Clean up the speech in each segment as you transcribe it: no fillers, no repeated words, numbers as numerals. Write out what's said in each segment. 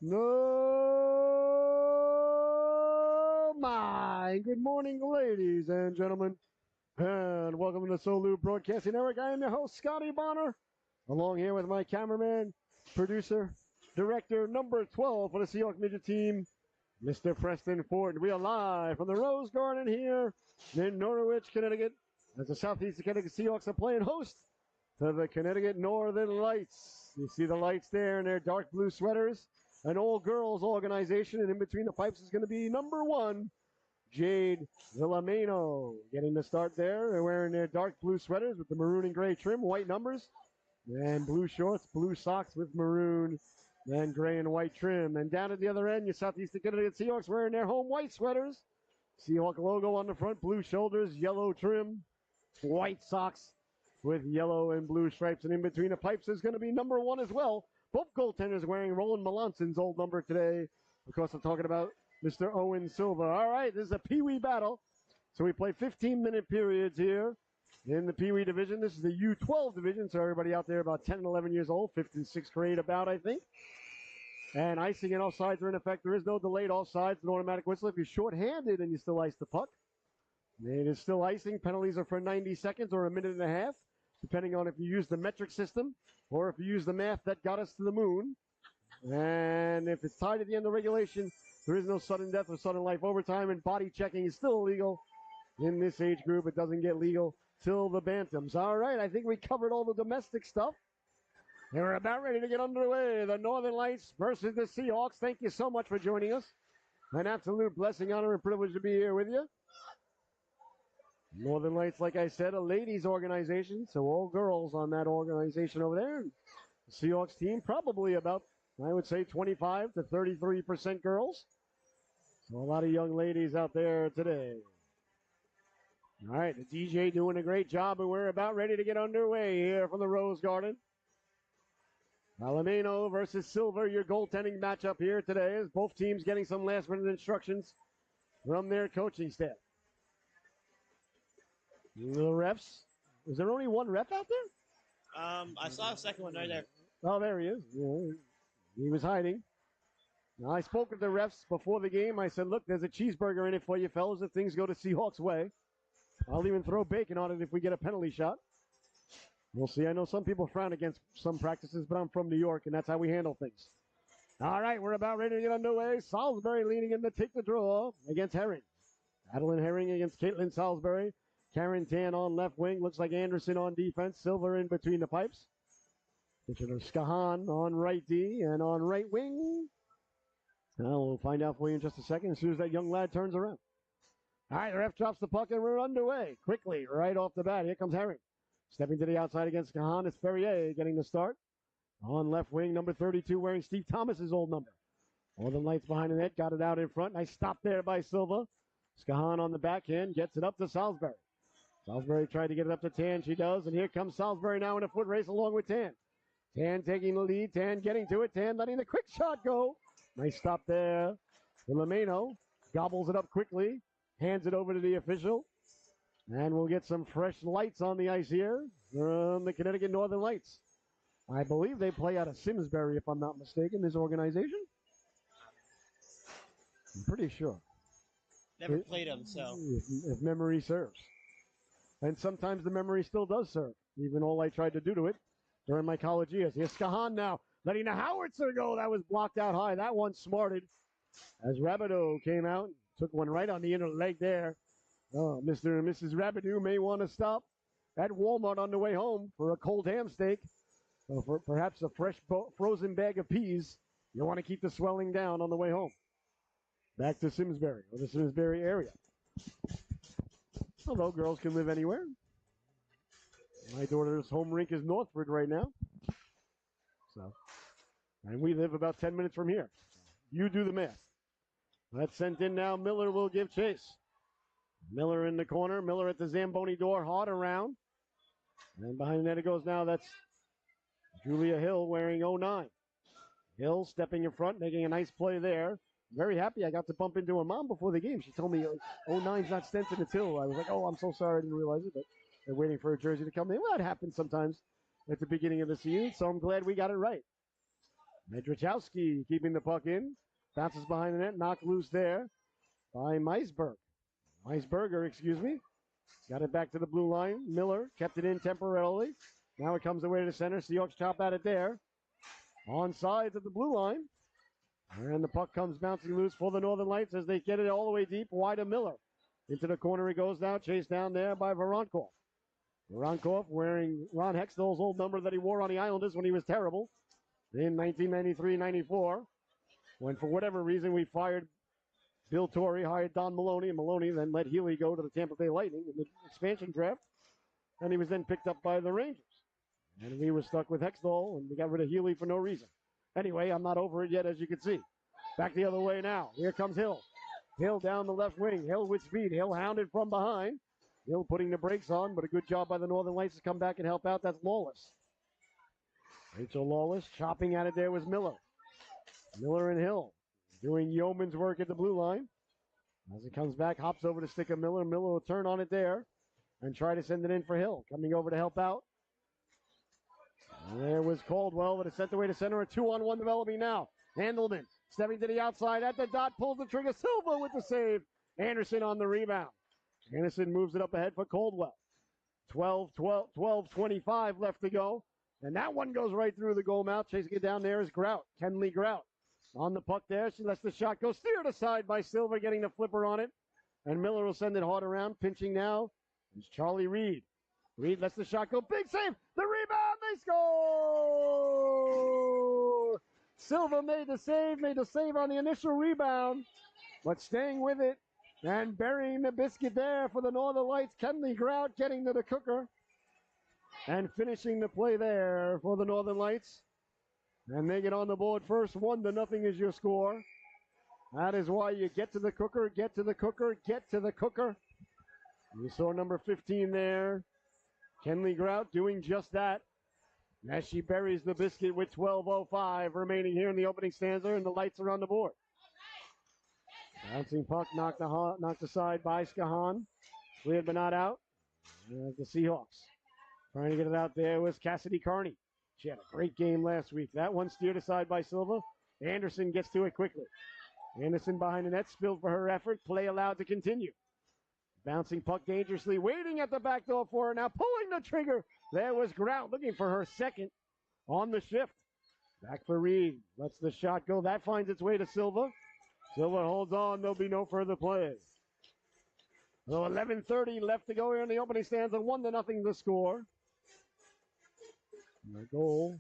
No, my. Good morning, ladies and gentlemen, and welcome to the Solu Broadcasting Network. I am your host, Scotty Bonner, along here with my cameraman, producer, director, number 12 for the Seahawks midget team, Mr. Preston Ford. We are live from the Rose Garden here in Norwich, Connecticut, as the Southeastern Connecticut Seahawks are playing host to the Connecticut Northern Lights. You see the lights there in their dark blue sweaters. An all-girls organization, and in between the pipes is going to be number 1, Jade Villameno. Getting the start there. They're wearing their dark blue sweaters with the maroon and gray trim, white numbers, and blue shorts, blue socks with maroon and gray and white trim. And down at the other end, your Southeastern Connecticut Seahawks wearing their home white sweaters. Seahawk logo on the front, blue shoulders, yellow trim, white socks with yellow and blue stripes. And in between the pipes is going to be number 1 as well. Both goaltenders wearing Roland Melanson's old number today. Of course, I'm talking about Mr. Owen Silva. All right, this is a Pee-wee battle. So we play 15-minute periods here in the Pee-wee division. This is the U12 division, so everybody out there about 10 and 11 years old, 5th and 6th grade about, I think. And icing and offsides are in effect. There is no delayed offsides, an automatic whistle. If you're shorthanded and you still ice the puck, it is still icing. Penalties are for 90 seconds or a minute and a half, depending on if you use the metric system or if you use the math that got us to the moon. And if it's tied at the end of regulation, there is no sudden death or sudden life overtime, and body checking is still illegal in this age group. It doesn't get legal till the bantams. All right, I think we covered all the domestic stuff. And we're about ready to get underway. The Northern Lights versus the Seahawks. Thank you so much for joining us. An absolute blessing, honor, and privilege to be here with you. Northern Lights, like I said, a ladies' organization, so all girls on that organization over there. The Seahawks team, probably about, I would say, 25 to 33% girls. So a lot of young ladies out there today. All right, the DJ doing a great job, and we're about ready to get underway here from the Rose Garden. Villameno versus Silver, your goaltending matchup here today, as both teams getting some last-minute instructions from their coaching staff. The refs. Is there only one ref out there? I saw a second one right there. Oh, there he is. Yeah, he was hiding. Now, I spoke with the refs before the game. I said, look, there's a cheeseburger in it for you fellas if things go to Seahawks' way. I'll even throw bacon on it if we get a penalty shot. We'll see. I know some people frown against some practices, but I'm from New York, and that's how we handle things. All right, we're about ready to get underway. Salisbury leading in to take the draw against Herring. Adeline Herring against Caitlin Salisbury. Karen Tan on left wing. Looks like Anderson on defense. Silver in between the pipes. Kitchener Skahan on right D and on right wing. We'll find out for you in just a second as soon as that young lad turns around. All right, the ref drops the puck and we're underway. Quickly, right off the bat. Here comes Herring. Stepping to the outside against Skahan. It's Ferrier getting the start. On left wing, number 32, wearing Steve Thomas's old number. Northern Lights behind the net. Got it out in front. Nice stop there by Silva. Skahan on the backhand. Gets it up to Salisbury. Salisbury tried to get it up to Tan. She does. And here comes Salisbury now in a foot race along with Tan. Tan taking the lead. Tan getting to it. Tan letting the quick shot go. Nice stop there. Villameno gobbles it up quickly. Hands it over to the official. And we'll get some fresh lights on the ice here from the Connecticut Northern Lights. I believe they play out of Simsbury, if I'm not mistaken, this organization. I'm pretty sure. Never played them, so. If memory serves. And sometimes the memory still does serve, even all I tried to do to it during my college years. Here's Skahan now, letting the Howitzer go. That was blocked out high. That one smarted as Rabideau came out. Took one right on the inner leg there. Oh, Mr. and Mrs. Rabideau may want to stop at Walmart on the way home for a cold ham steak or for perhaps a fresh frozen bag of peas. You want to keep the swelling down on the way home. Back to Simsbury, or the Simsbury area. Although girls can live anywhere. My daughter's home rink is Northford right now. And we live about 10 minutes from here. You do the math. That's sent in now. Miller will give chase. Miller in the corner. Miller at the Zamboni door. Hard around. And behind the net it goes now. That's Julia Hill wearing 09. Hill stepping in front, making a nice play there. Very happy I got to bump into her mom before the game. She told me 09's not Stenson, it's Hill. I was like, oh, I'm so sorry. I didn't realize it. But they're waiting for a jersey to come in. Well, that happens sometimes at the beginning of the season, so I'm glad we got it right. Medrachowski keeping the puck in. Bounces behind the net, knocked loose there by Meisberger, excuse me. Got it back to the blue line. Miller kept it in temporarily. Now it comes away to center. Seahawks chop at it there. On sides at the blue line. And the puck comes bouncing loose for the Northern Lights as they get it all the way deep, wide of Miller. Into the corner he goes now, chased down there by Voronkov. Voronkov wearing Ron Hextall's old number that he wore on the Islanders when he was terrible in 1993-94. When for whatever reason we fired Bill Torrey, hired Don Maloney, and Maloney then let Healy go to the Tampa Bay Lightning in the expansion draft. And he was then picked up by the Rangers. And we were stuck with Hextall, and we got rid of Healy for no reason. Anyway, I'm not over it yet, as you can see. Back the other way now. Here comes Hill. Hill down the left wing. Hill with speed. Hill hounded from behind. Hill putting the brakes on, but a good job by the Northern Lights to come back and help out. That's Lawless. Rachel Lawless chopping at it there was Miller. Miller and Hill doing yeoman's work at the blue line. As it comes back, hops over to stick of Miller. Miller will turn on it there and try to send it in for Hill. Coming over to help out. And there was Caldwell, but it's sent away to center. A 2-on-1 developing now. Handelman stepping to the outside at the dot, pulls the trigger. Silva with the save. Anderson on the rebound. Anderson moves it up ahead for Caldwell. 12-25 left to go. And that one goes right through the goal mouth. Chasing it down there is Grout. Kenley Grout. On the puck there. She lets the shot go. Steered aside by Silva, getting the flipper on it. And Miller will send it hard around. Pinching now is Charlie Reed. Reed lets the shot go. Big save. The rebound. They score! Silva made the save on the initial rebound, but staying with it and burying the biscuit there for the Northern Lights. Kenley Grout getting to the cooker and finishing the play there for the Northern Lights. And they get on the board first. 1-0 is your score. That is why you get to the cooker, get to the cooker, get to the cooker. You saw number 15 there. Kenley Grout doing just that. As she buries the biscuit with 12:05 remaining here in the opening stanza, and the Lights are on the board. Bouncing puck knocked aside by Skahan. Cleared but not out. The Seahawks trying to get it out there was Cassidy Carney. She had a great game last week. That one steered aside by Silva. Anderson gets to it quickly. Anderson behind the net, spilled for her effort. Play allowed to continue. Bouncing puck dangerously, waiting at the back door for her. Now pulling the trigger. There was Grout looking for her second on the shift. Back for Reed. Lets the shot go. That finds its way to Silva. Silva holds on. There'll be no further play. So 11:30 left to go here in the opening stanza. 1-0 the score. And the goal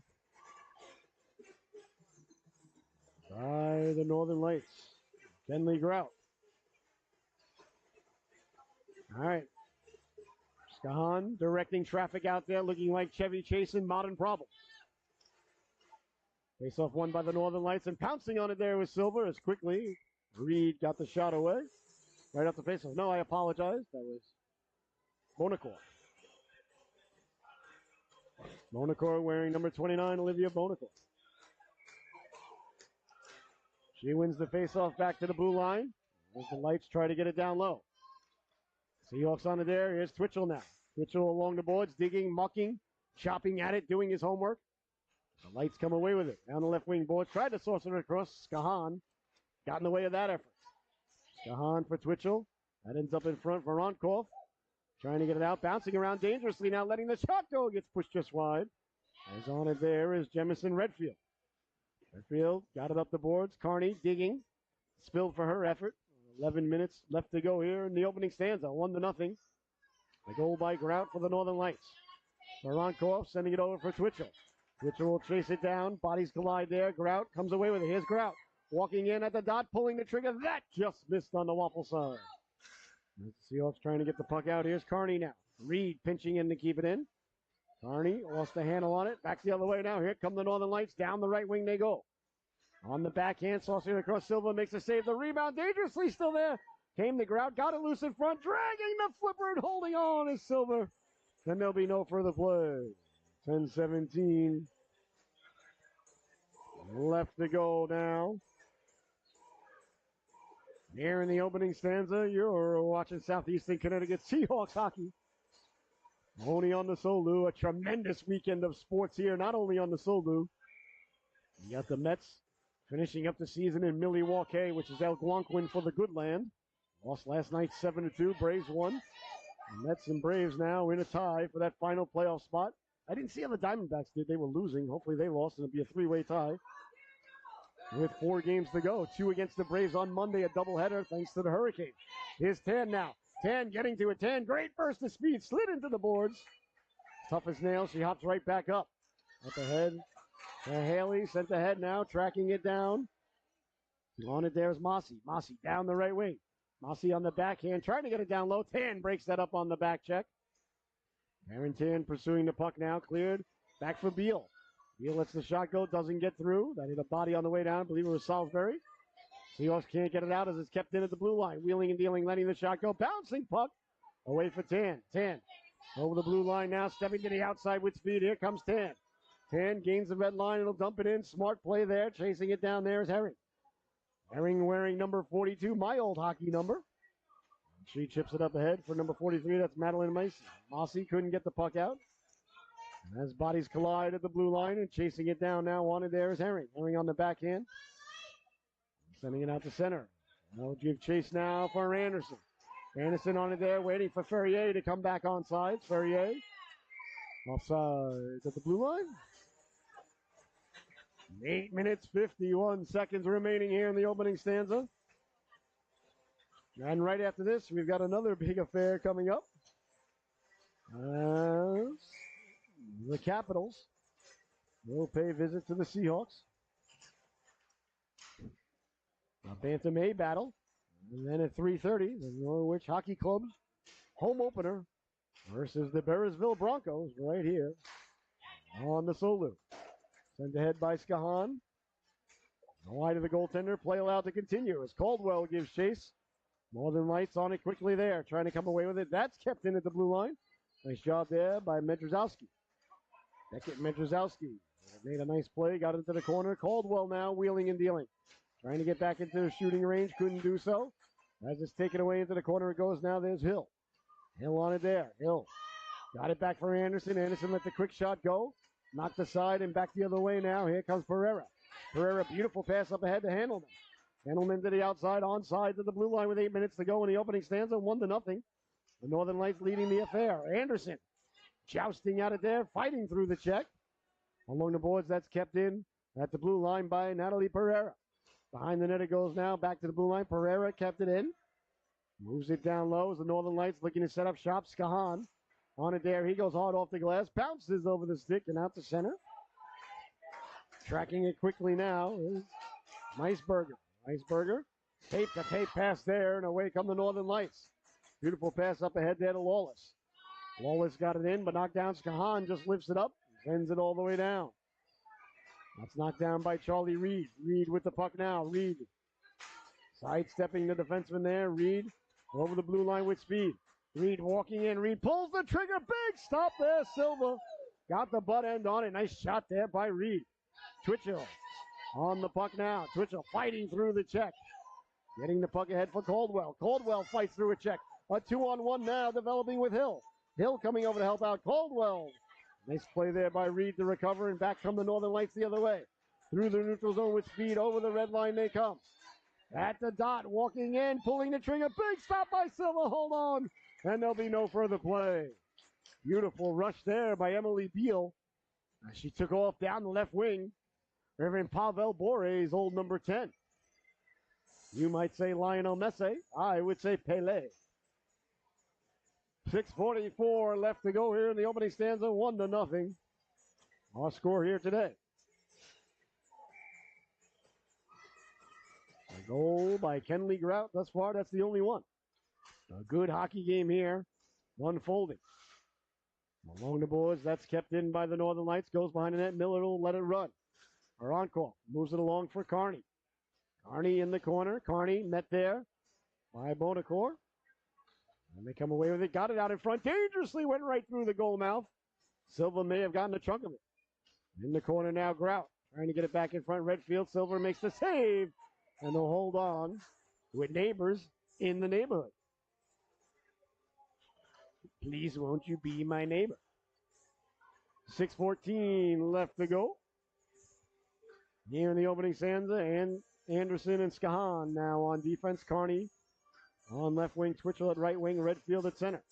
by the Northern Lights. Kenley Grout. All right. Skahan directing traffic out there, looking like Chevy Chase in Modern Problem. Face off won by the Northern Lights, and pouncing on it there was Silver as quickly Reed got the shot away. Right off the face off. No, I apologize. That was Bonacor. Bonacor wearing number 29, Olivia Bonacor. She wins the face-off back to the blue line. As the Lights try to get it down low. Seahawks on it there. Here's Twitchell now. Twitchell along the boards, digging, mucking, chopping at it, doing his homework. The Lights come away with it. Down the left wing board. Tried to source it across. Skahan got in the way of that effort. Skahan for Twitchell. That ends up in front for Voronkov. Trying to get it out. Bouncing around dangerously now. Letting the shot go. Gets pushed just wide. As on it there is Jemison Redfield. Redfield got it up the boards. Carney digging. Spilled for her effort. 11 minutes left to go here in the opening stanza. 1-0. The goal by Grout for the Northern Lights. Voronkov sending it over for Twitchell. Twitchell will chase it down. Bodies collide there. Grout comes away with it. Here's Grout. Walking in at the dot, pulling the trigger. That just missed on the waffle side. The Seahawks trying to get the puck out. Here's Carney now. Reed pinching in to keep it in. Carney lost the handle on it. Back the other way now. Here come the Northern Lights. Down the right wing they go. On the backhand, saucing across. Silva makes a save. The rebound dangerously still there. Came the Grout. Got it loose in front. Dragging the flipper and holding on is Silva. Then there'll be no further play. 10-17 left to go now. Here in the opening stanza, you're watching Southeastern Connecticut Seahawks hockey. Only on the Solu. A tremendous weekend of sports here, not only on the Solu, You got the Mets finishing up the season in Milwaukee, which is Algonquin for the good land. Lost last night 7-2. Braves won. The Mets and Braves now in a tie for that final playoff spot. I didn't see how the Diamondbacks did. They were losing. Hopefully they lost, and it'll be a three-way tie. With 4 games to go. 2 against the Braves on Monday, a doubleheader thanks to the Hurricane. Here's Tan now. Tan getting to it. Tan, great burst of speed. Slid into the boards. Tough as nails. She hops right back up. Up ahead. Haley sent ahead now, tracking it down. On it there's Mossy. Mossy down the right wing. Mossy on the backhand, trying to get it down low. Tan breaks that up on the back check. Aaron Tan pursuing the puck now, cleared. Back for Beal. Beal lets the shot go, doesn't get through. That hit a body on the way down. I believe it was Salisbury. Seahawks can't get it out as it's kept in at the blue line. Wheeling and dealing, letting the shot go. Bouncing puck away for Tan. Tan over the blue line now, stepping to the outside with speed. Here comes Tan. Tan gains the red line. It'll dump it in. Smart play there. Chasing it down there is Herring. Herring wearing number 42, my old hockey number. She chips it up ahead for number 43. That's Madeline Mason. Mossy couldn't get the puck out. And as bodies collide at the blue line and chasing it down now, wanted there is Herring. Herring on the backhand. Sending it out to center. They'll give chase now for Anderson. Anderson on it there, waiting for Ferrier to come back on sides. Ferrier offside at the blue line. 8 minutes, 51 seconds remaining here in the opening stanza. And right after this, we've got another big affair coming up. The Capitals will pay a visit to the Seahawks. A Bantam A battle. And then at 3:30, the Norwich Hockey Club home opener versus the Bearsville Broncos right here on the Solu. Sent ahead by Skahan. Wide of the goaltender. Play allowed to continue as Caldwell gives chase. Northern Lights on it quickly there, trying to come away with it. That's kept in at the blue line. Nice job there by Medruzowski. Beckett Medruzowski made a nice play, got into the corner. Caldwell now wheeling and dealing. Trying to get back into the shooting range, couldn't do so. As it's taken away into the corner it goes now, there's Hill. Hill on it there. Hill got it back for Anderson. Anderson let the quick shot go. Knocked aside and back the other way now. Here comes Pereira. Pereira, beautiful pass up ahead to Handelman. Handelman to the outside, onside to the blue line with 8 minutes to go in the opening stanza, 1-0. The Northern Lights leading the affair. Anderson jousting out it there, fighting through the check. Along the boards, that's kept in at the blue line by Natalie Pereira. Behind the net it goes now, back to the blue line. Pereira kept it in. Moves it down low as the Northern Lights looking to set up shop. Skahan on it there. He goes hard off the glass, bounces over the stick and out to center. Tracking it quickly now is Meisberger. Meisberger, tape to tape pass there, and away come the Northern Lights. Beautiful pass up ahead there to Lawless. Lawless got it in, but knocked down. Skahan just lifts it up, sends it all the way down. That's knocked down by Charlie Reed. Reed with the puck now. Reed sidestepping the defenseman there. Reed over the blue line with speed. Reed walking in. Reed pulls the trigger. Big stop there. Silva got the butt end on it. Nice shot there by Reed. Twitchell on the puck now. Twitchell fighting through the check. Getting the puck ahead for Caldwell. Caldwell fights through a check. A 2-on-1 now developing with Hill. Hill coming over to help out Caldwell. Nice play there by Reed to recover, and back come the Northern Lights the other way. Through the neutral zone with speed. Over the red line they come. At the dot, walking in, pulling the trigger. Big stop by Silva. Hold on. And there'll be no further play. Beautiful rush there by Emily Beal. She took off down the left wing. Reverend Pavel Bore's old number 10. You might say Lionel Messi. I would say Pele. 6:44 left to go here in the opening stanza. 1-0. Our score here today. A goal by Kenley Grout. Thus far, that's the only one. A good hockey game here. Unfolding. Along the boards, that's kept in by the Northern Lights. Goes behind the net. Miller will let it run. Aronco moves it along for Carney. Carney in the corner. Carney met there by Bonacore. And they come away with it. Got it out in front. Dangerously went right through the goal mouth. Silva may have gotten a chunk of it. In the corner now, Grout. Trying to get it back in front. Redfield. Silver makes the save. And they'll hold on with neighbors in the neighborhood. Please won't you be my neighbor? 6:14 left to go. Here in the opening stanza, and Anderson and Skahan now on defense. Carney on left wing, Twitchell at right wing, Redfield at center.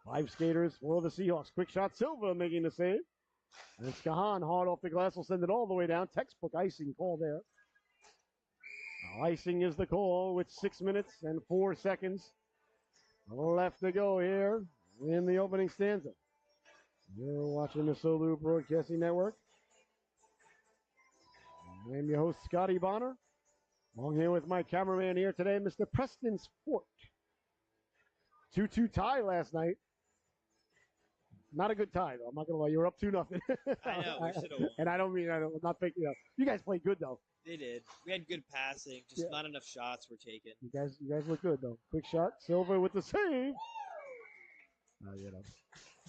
5 skaters for the Seahawks. Quick shot, Silva making the save. And Skahan hard off the glass will send it all the way down. Textbook icing call there. Now, icing is the call with 6 minutes and 4 seconds left to go here in the opening stanza. You're watching the Solu Broadcasting Network. I'm your host, Scotty Bonner. Along here with my cameraman here today, Mr. Preston Sport. 2-2 tie last night. Not a good tie, though. I'm not going to lie. You were up 2-0. I know. We should have won. And I'm not thinking, you guys played good, though. They did. We had good passing. Just not enough shots were taken. You guys look good, though. Quick shot. Silva with the save.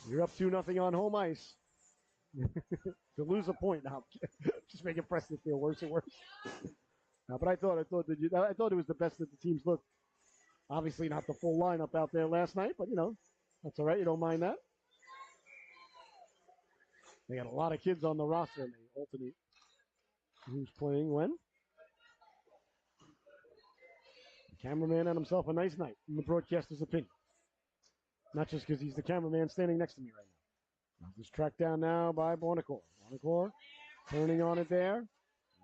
You're up 2-0 on home ice. To lose a point now. Just making Preston feel worse and worse. But I thought it was the best that the teams looked. Obviously not the full lineup out there last night, but that's all right. You don't mind that. They got a lot of kids on the roster and they alternate who's playing when. The cameraman had himself a nice night, in the broadcaster's opinion. Not just because he's the cameraman standing next to me right now. Just tracked down now by Bonacore. Bonacore turning on it there.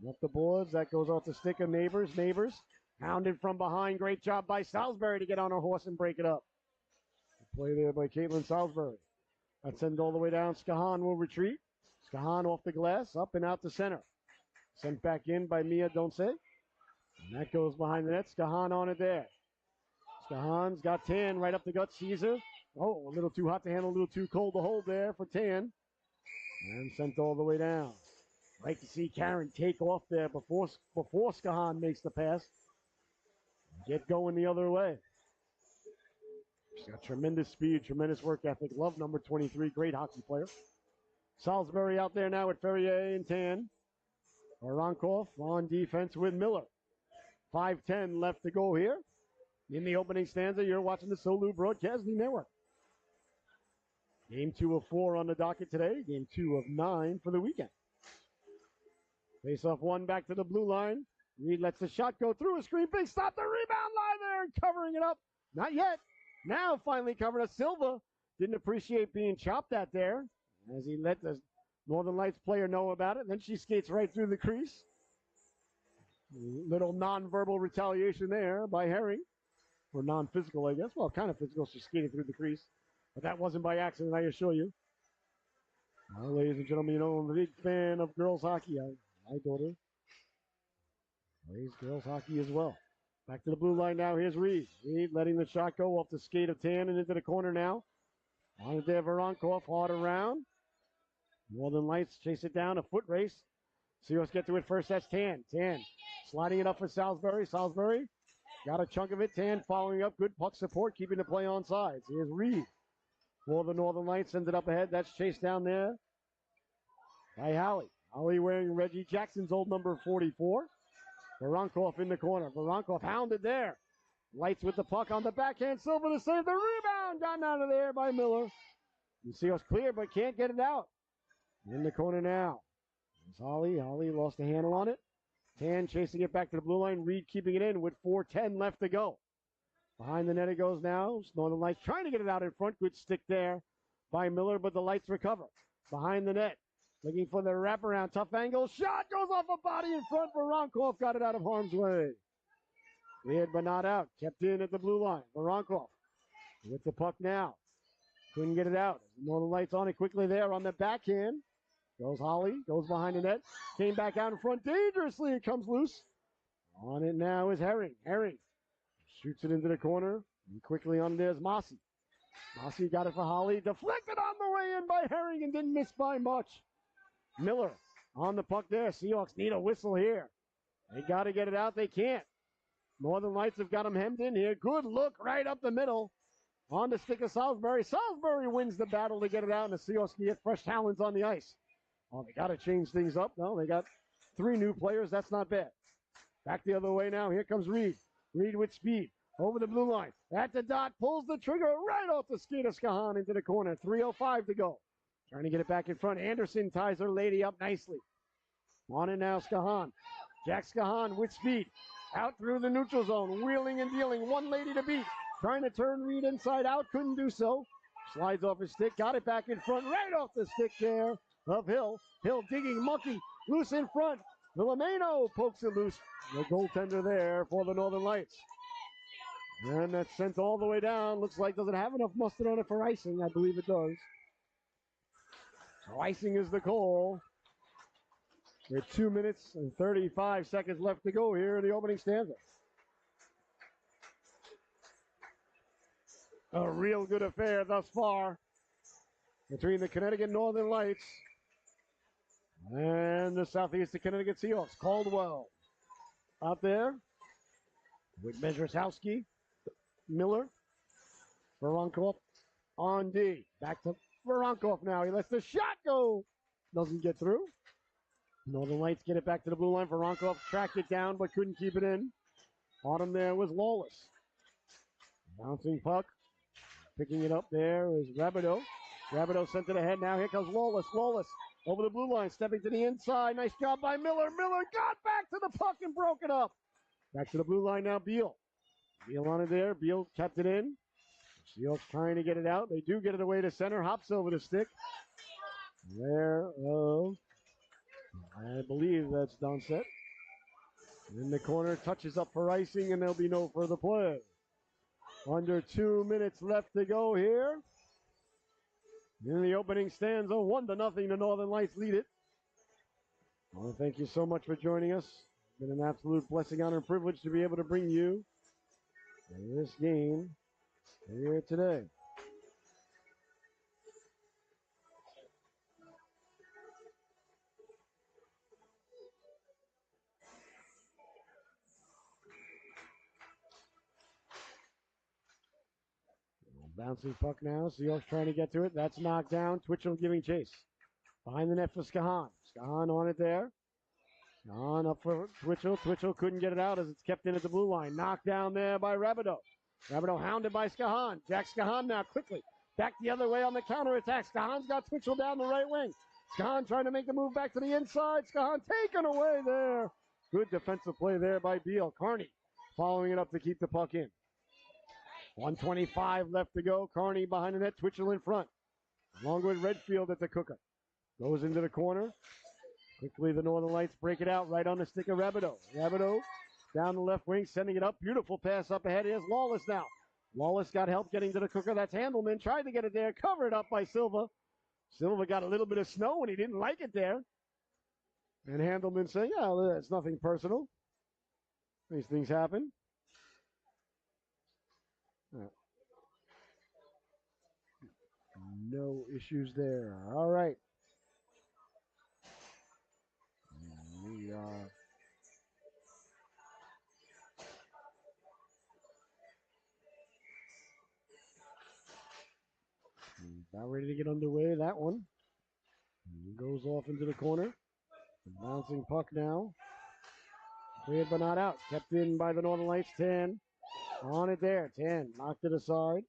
Up the boards. That goes off the stick of Neighbors. Neighbors hounded from behind. Great job by Salisbury to get on her horse and break it up. Play there by Caitlin Salisbury. That sends all the way down. Skahan will retreat. Skahan off the glass. Up and out to center. Sent back in by Mia Donce. And that goes behind the net. Skahan on it there. Skahan's got Tan right up the gut. Caesar. Oh, a little too hot to handle, a little too cold to hold there for Tan. And sent all the way down. Like to see Karen take off there before Skahan makes the pass. Get going the other way. She's got tremendous speed, tremendous work ethic. Love number 23, great hockey player. Salisbury out there now with Ferrier and Tan. Voronkov on defense with Miller. 5:10 left to go here. In the opening stanza, you're watching the Solu Broadcasting Network. Game 2 of 4 on the docket today. Game 2 of 9 for the weekend. Face off one back to the blue line. Reed lets the shot go through a screen. Big stop. The rebound line there and covering it up. Not yet. Now finally covered up. Silva didn't appreciate being chopped at there as he let the Northern Lights player know about it. Then she skates right through the crease. Little nonverbal retaliation there by Herring. Or non-physical, I guess. Well, kind of physical. She skated through the crease. But that wasn't by accident, I assure you. Well, ladies and gentlemen, I'm a big fan of girls hockey. My daughter plays girls hockey as well. Back to the blue line now. Here's Reed. Reed letting the shot go off the skate of Tan and into the corner now. On it there, Voronkov, hard around. Northern Lights chase it down, a foot race. Seahawks get to it first. That's Tan. Tan sliding it up for Salisbury. Salisbury got a chunk of it. Tan following up. Good puck support, keeping the play on sides. Here's Reed for the Northern Lights. Sends it up ahead. That's chased down there by Howie. Howie wearing Reggie Jackson's old number 44. Voronkov in the corner. Voronkov hounded there. Lights with the puck on the backhand. Silva to save the rebound. Gotten out of there by Miller. You see us clear, but can't get it out. In the corner now. There's Holly. Holly lost the handle on it. Tan chasing it back to the blue line. Reed keeping it in with 4:10 left to go. Behind the net it goes now. Northern Lights trying to get it out in front. Good stick there by Miller, but the Lights recover. Behind the net. Looking for the wraparound. Tough angle. Shot goes off a body in front. Voronkov got it out of harm's way. Cleared but not out. Kept in at the blue line. Voronkov with the puck now. Couldn't get it out. Northern Lights on it quickly there on the backhand. Goes Holly. Goes behind the net. Came back out in front dangerously. It comes loose. On it now is Herring. Herring shoots it into the corner. And quickly on there's Mossy. Mossy got it for Holly. Deflected on the way in by Herring and didn't miss by much. Miller on the puck there. Seahawks need a whistle here. They got to get it out. They can't. Northern Lights have got them hemmed in here. Good look right up the middle. On the stick of Salisbury. Salisbury wins the battle to get it out, and the Seahawks can get fresh talents on the ice. Oh, they got to change things up. No, they got 3 new players. That's not bad. Back the other way now. Here comes Reed. Reed with speed. Over the blue line. At the dot. Pulls the trigger right off the skate of Skahan into the corner. 3:05 to go. Trying to get it back in front. Anderson ties her lady up nicely. On it now, Skahan. Jack Skahan with speed. Out through the neutral zone, wheeling and dealing. One lady to beat. Trying to turn Reed inside out, couldn't do so. Slides off his stick, got it back in front, right off the stick there of Hill. Hill digging, monkey, loose in front. Villameno pokes it loose. The goaltender there for the Northern Lights. And that's sent all the way down. Looks like does it have enough mustard on it for icing? I believe it does. So icing is the call. With 2 minutes and 35 seconds left to go here in the opening stanza. A real good affair thus far between the Connecticut Northern Lights and the Southeastern Connecticut Seahawks. Caldwell out there with Mezrasowski, Miller, Voronkov on D. Back to Voronkov now. He lets the shot go. Doesn't get through. Northern Lights get it back to the blue line. Voronkov tracked it down but couldn't keep it in. On him there was Lawless. Bouncing puck. Picking it up there is Rabideau. Rabideau sent it ahead. Now here comes Lawless. Lawless over the blue line, stepping to the inside. Nice job by Miller. Miller got back to the puck and broke it up. Back to the blue line now, Beal. Beal on it there. Beal kept it in. Seahawks trying to get it out. They do get it away to center. Hops over the stick. There, I believe that's Donset. In the corner, touches up for icing, and there'll be no further play. Under 2 minutes left to go here. In the opening stanza, 1-0, the Northern Lights lead it. I want to thank you so much for joining us. It's been an absolute blessing, honor, and privilege to be able to bring you this game here today. Bouncing puck now. Seahawks trying to get to it. That's knocked down. Twitchell giving chase. Behind the net for Skahan. Skahan on it there. Skahan up for Twitchell. Twitchell couldn't get it out as it's kept in at the blue line. Knocked down there by Rabideau. Rabideau hounded by Skahan. Jack Skahan now quickly. Back the other way on the counterattack. Skahan's got Twitchell down the right wing. Skahan trying to make the move back to the inside. Skahan taken away there. Good defensive play there by Beal. Carney following it up to keep the puck in. 1:25 left to go. Carney behind the net. Twitchell in front. Along with Redfield at the cooker. Goes into the corner. Quickly the Northern Lights break it out right on the stick of Rabideau. Rabideau down the left wing, sending it up. Beautiful pass up ahead. Here's Lawless now. Lawless got help getting to the cooker. That's Handelman. Tried to get it there. Covered up by Silva. Silva got a little bit of snow and he didn't like it there. And Handelman saying, oh, it's nothing personal. These things happen. No issues there. All right. We are about ready to get underway. That one goes off into the corner. Bouncing puck now. Cleared but not out. Kept in by the Northern Lights. 10. On it there. 10. Knocked it aside.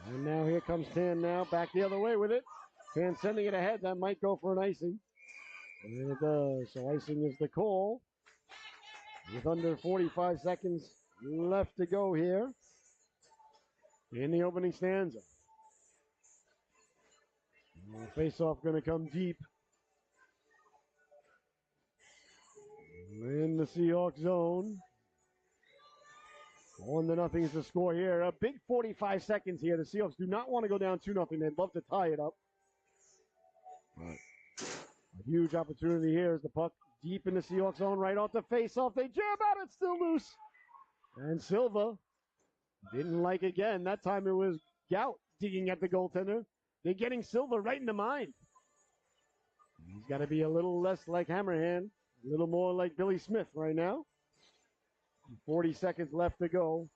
And now here comes 10 now. Back the other way with it. 10 sending it ahead. That might go for an icing. And it does. So icing is the call. With under 45 seconds left to go here in the opening stanza. Face-off going to come deep. In the Seahawks zone. 1-0 is the score here. A big 45 seconds here. The Seahawks do not want to go down 2-0. They'd love to tie it up. A huge opportunity here as the puck deep in the Seahawks zone, right off the face-off. They jam out, it's still loose. And Silva didn't like again. That time it was Gout digging at the goaltender. They're getting Silva right in the mind. He's got to be a little less like Hammerhand, a little more like Billy Smith right now. 40 seconds left to go.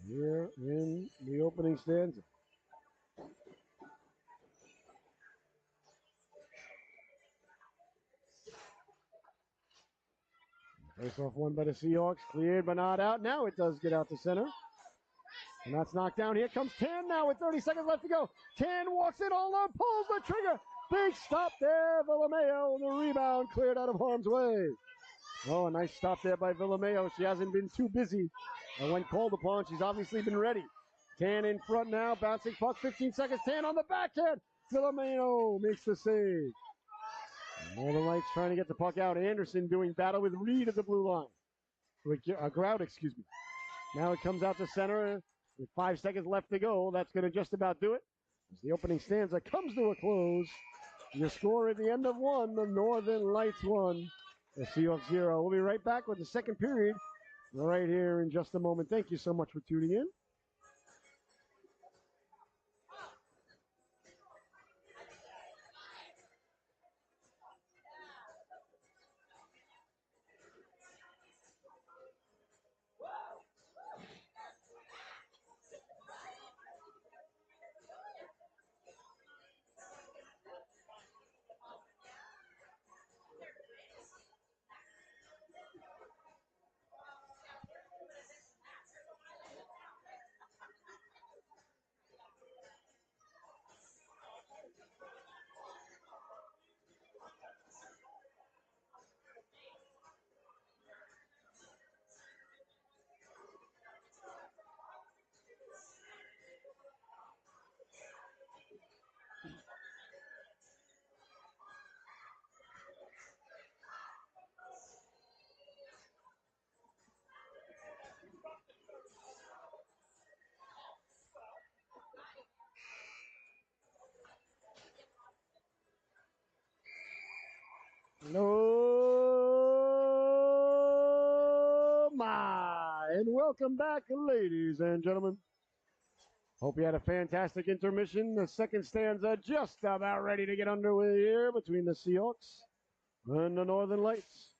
Here in the opening stanza. Face off one by the Seahawks. Cleared but not out. Now it does get out to center. And that's knocked down. Here comes Tan now with 30 seconds left to go. Tan walks in all alone, pulls the trigger. Big stop there. Villameo, the rebound cleared out of harm's way. Oh, a nice stop there by Villameo. She hasn't been too busy. And when called upon, she's obviously been ready. Tan in front now, bouncing puck, 15 seconds. Tan on the backhand. Villameo makes the save. Northern Lights trying to get the puck out. Anderson doing battle with Reed at the blue line. With Grout, excuse me. Now it comes out to center with 5 seconds left to go. That's going to just about do it. As the opening stanza comes to a close, your score at the end of one, the Northern Lights 1, the Seahawks 0. We'll be right back with the second period right here in just a moment. Thank you so much for tuning in. Hello, and welcome back, ladies and gentlemen. Hope you had a fantastic intermission. The second stanza just about ready to get underway here between the Seahawks and the Northern Lights.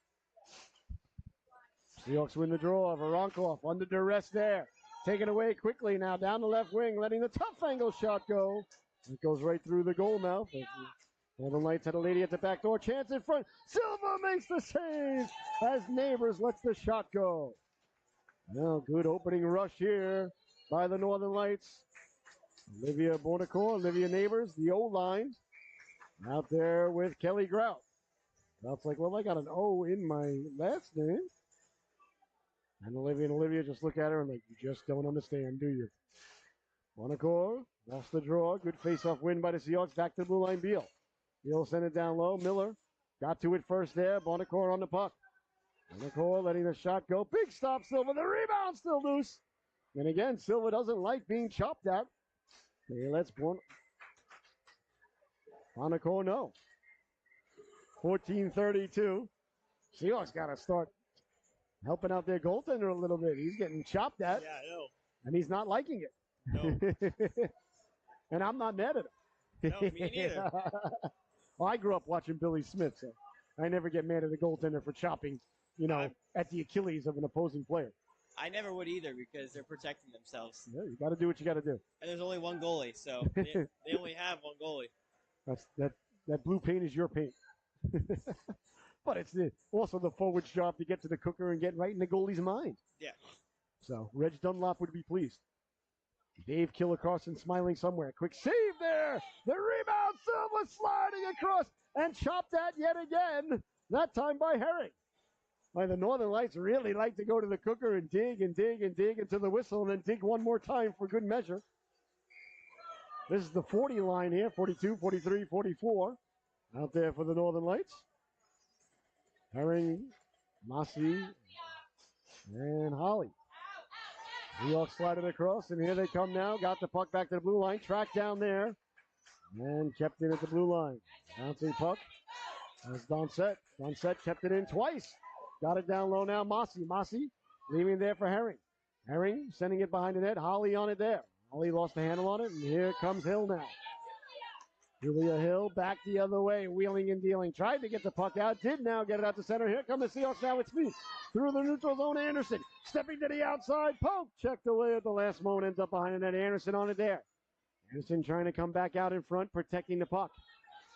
Seahawks win the draw. Voronkov under duress there. Taken away quickly now down the left wing, letting the tough angle shot go. It goes right through the goal mouth. Northern Lights had a lady at the back door. Chance in front. Silva makes the save as Neighbors lets the shot go. Now, good opening rush here by the Northern Lights. Olivia Bornicourt, Olivia Neighbors, the O-line, out there with Kelly Grout. Grout's like, well, I got an O in my last name. And Olivia just look at her and like, you just don't understand, do you? Bornicourt lost the draw. Good face-off win by the Seahawks. Back to the blue line, Beal. Beal sent it down low. Miller got to it first there. Bornicourt on the puck. Bornicourt letting the shot go. Big stop, Silva. The rebound still loose. And again, Silva doesn't like being chopped at. He lets Bornicourt know. 14:32. Seahawks got to start helping out their goaltender a little bit. He's getting chopped at. Yeah, I know. And he's not liking it. No. And I'm not mad at him. No, me neither. Well, I grew up watching Billy Smith, so I never get mad at the goaltender for chopping, at the Achilles of an opposing player. I never would either because they're protecting themselves. Yeah, you got to do what you got to do. And there's only one goalie, so they only have one goalie. That blue paint is your paint. But it's also the forward's job to get to the cooker and get right in the goalie's mind. Yeah. So Reg Dunlop would be pleased. Dave Killicarson smiling somewhere. Quick save there. The rebound. Silva sliding across and chopped at yet again. That time by Herring. Why, the Northern Lights really like to go to the cooker and dig and dig and dig into the whistle and then dig one more time for good measure. This is the 40 line here. 42, 43, 44. Out there for the Northern Lights. Herring, Massey, and Holly. Seahawks slided across, and here they come now. Got the puck back to the blue line. Tracked down there. And kept it at the blue line. Bouncing puck. That's Donset. Donset kept it in twice. Got it down low now. Massey leaving there for Herring. Herring sending it behind the net. Holly on it there. Holly lost the handle on it, and here comes Hill now. Julia Hill back the other way, wheeling and dealing. Tried to get the puck out, did now get it out to center. Here come the Seahawks now with speed. Through the neutral zone, Anderson. Stepping to the outside, poke. Checked away at the last moment, ends up behind the net. Anderson on it there. Anderson trying to come back out in front, protecting the puck.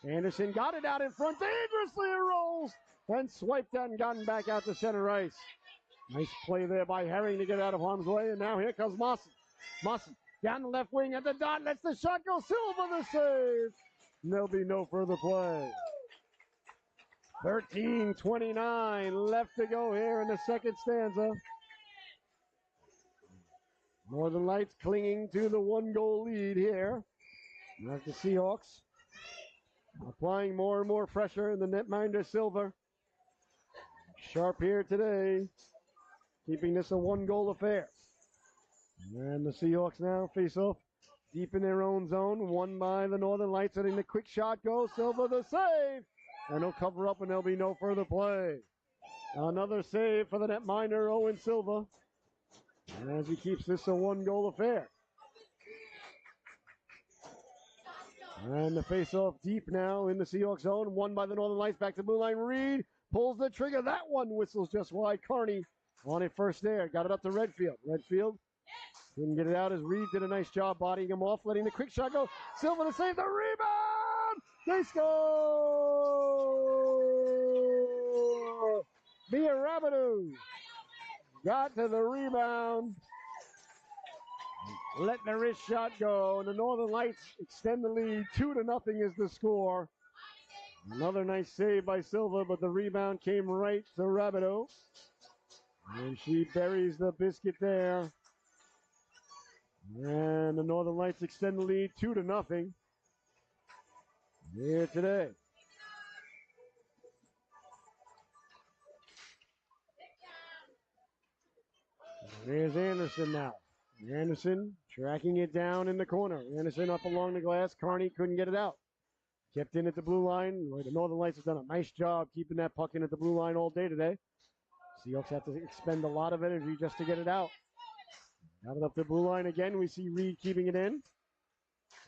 Anderson got it out in front, dangerously it rolls. And swiped out and gotten back out to center ice. Nice play there by Herring to get out of harm's way, and now here comes Mossy. Musson down the left wing at the dot. Lets the shot go. Silva the save. And there'll be no further play. 13:29 left to go here in the second stanza. Northern Lights clinging to the 1-goal lead here. As the Seahawks applying more and more pressure in the netminder Silver. Sharp here today, keeping this a 1-goal affair. And the Seahawks now face off deep in their own zone, won by the Northern Lights, letting the quick shot go. Silva the save, and he'll cover up and there'll be no further play. Another save for the netminder Owen Silva, as he keeps this a 1-goal affair. And the face-off deep now in the Seahawks zone, won by the Northern Lights, back to blue line. Reed pulls the trigger. That one whistles just wide. Carney on it first there. Got it up to Redfield. Redfield couldn't get it out as Reed did a nice job bodying him off, letting the quick shot go. Silva to save the rebound. They score. Mia Rabideau got to the rebound. Let the wrist shot go. And the Northern Lights extend the lead. 2-0 is the score. Another nice save by Silva, but the rebound came right to Rabideau. And she buries the biscuit there. And the Northern Lights extend the lead 2-0 here today. There's Anderson now. Anderson tracking it down in the corner. Anderson up along the glass. Carney couldn't get it out. Kept in at the blue line. The Northern Lights have done a nice job keeping that puck in at the blue line all day today. Seahawks have to expend a lot of energy just to get it out. Got it up the blue line again. We see Reed keeping it in.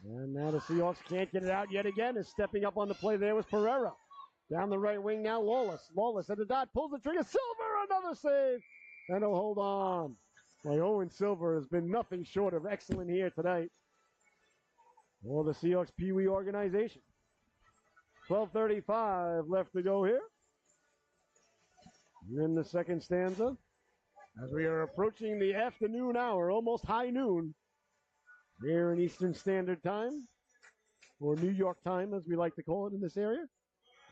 And now the Seahawks can't get it out yet again. Is stepping up on the play there was Pereira. Down the right wing now, Lawless. Lawless at the dot, pulls the trigger. Silver, another save. And he'll hold on. Well, Owen Silver has been nothing short of excellent here tonight for the Seahawks Pee Wee organization. 12:35 left to go here. In the second stanza, as we are approaching the afternoon hour, almost high noon, here in Eastern Standard Time, or New York time, as we like to call it in this area.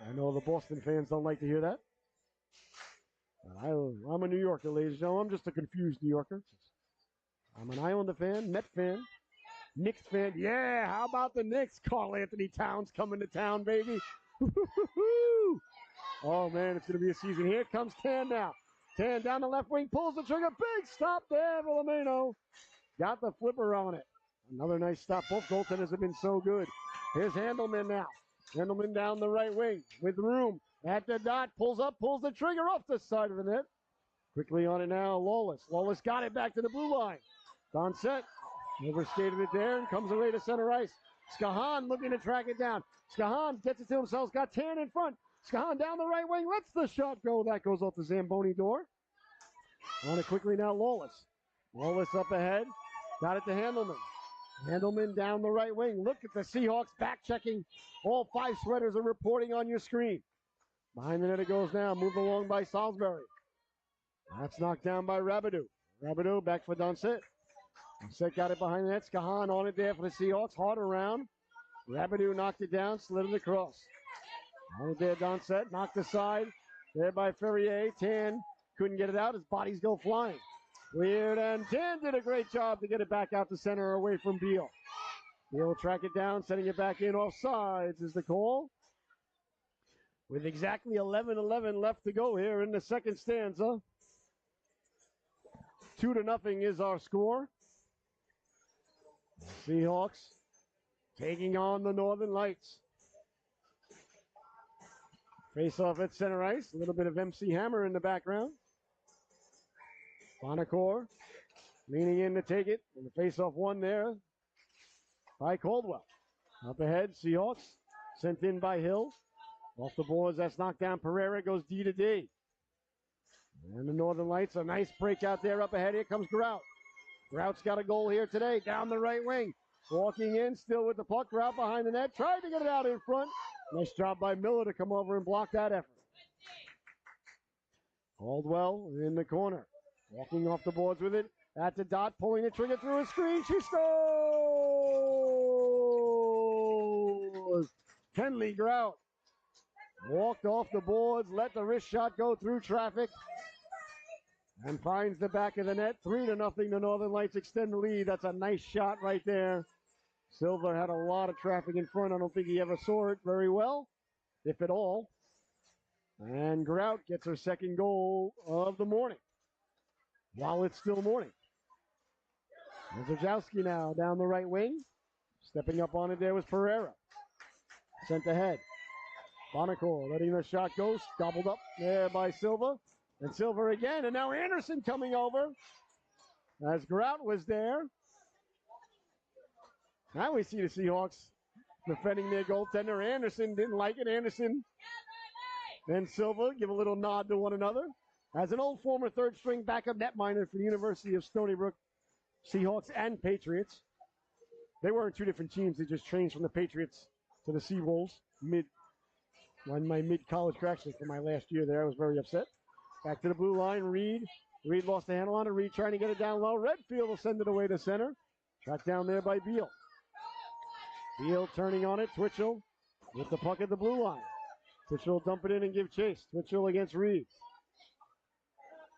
I know the Boston fans don't like to hear that. I'm a New Yorker, ladies and gentlemen. I'm just a confused New Yorker. I'm an Islander fan, Met fan, Knicks fan. Yeah, how about the Knicks? Karl Anthony Towns coming to town, baby. Oh, man, it's going to be a season. Here comes Tan now. Tan down the left wing, pulls the trigger. Big stop there, Villameno. Got the flipper on it. Another nice stop. Both goaltenders have been so good. Here's Handelman now. Handelman down the right wing with room. At the dot, pulls up, pulls the trigger off the side of the net. Quickly on it now, Lawless. Lawless got it back to the blue line. Donset overskated it there and comes away to center ice. Skahan looking to track it down. Skahan gets it to himself, got Tan in front. Skahan down the right wing, lets the shot go. That goes off the Zamboni door. On it quickly now, Lawless. Lawless up ahead. Got it to Handelman. Handelman down the right wing. Look at the Seahawks back checking. All 5 sweaters are reporting on your screen. Behind the net it goes now. Moved along by Salisbury. That's knocked down by Rabideau. Rabideau back for Donset. Donset got it behind the net. Skahan on it there for the Seahawks. Hard around. Rabideau knocked it down. Slid it across. On it there, Donset. Knocked aside. There by Ferrier. Tan couldn't get it out. His bodies go flying. Weird, and Tan did a great job to get it back out to center away from Beal. Beal will track it down, setting it back in. Offsides is the call. With exactly 11:11 left to go here in the second stanza. 2-0 is our score. Seahawks taking on the Northern Lights. Face off at center ice. A little bit of MC Hammer in the background. Bonacor leaning in to take it. And the face-off one there by Caldwell. Up ahead, Seahawks sent in by Hill. Off the boards, that's knocked down. Pereira goes D to D. And the Northern Lights, a nice break out there up ahead. Here comes Grout. Grout's got a goal here today, down the right wing. Walking in, still with the puck. Grout behind the net, tried to get it out in front. Nice job by Miller to come over and block that effort. Caldwell in the corner. Walking off the boards with it. That's a dot, pulling the trigger through a screen. She scores! Kenley Grout walked off the boards, let the wrist shot go through traffic, and finds the back of the net. 3-0. The Northern Lights extend the lead. That's a nice shot right there. Silva had a lot of traffic in front. I don't think he ever saw it very well, if at all. And Grout gets her second goal of the morning while it's still morning. Zajowski now down the right wing. Stepping up on it there was Pereira. Sent ahead. Bonacore letting the shot go. Gobbled up there by Silva. And Silva again. And now Anderson coming over as Grout was there. Now we see the Seahawks defending their goaltender. Anderson didn't like it. Anderson and Silva give a little nod to one another. As an old former third-string backup netminder for the University of Stony Brook, Seahawks and Patriots. They weren't two different teams. They just changed from the Patriots to the Seawolves on my mid-college career. Actually, for my last year there, I was very upset. Back to the blue line, Reed. Reed lost the handle on it. Reed trying to get it down low. Redfield will send it away to center. Shot down there by Beal. Beal turning on it. Twitchell with the puck at the blue line. Twitchell will dump it in and give chase. Twitchell against Reed.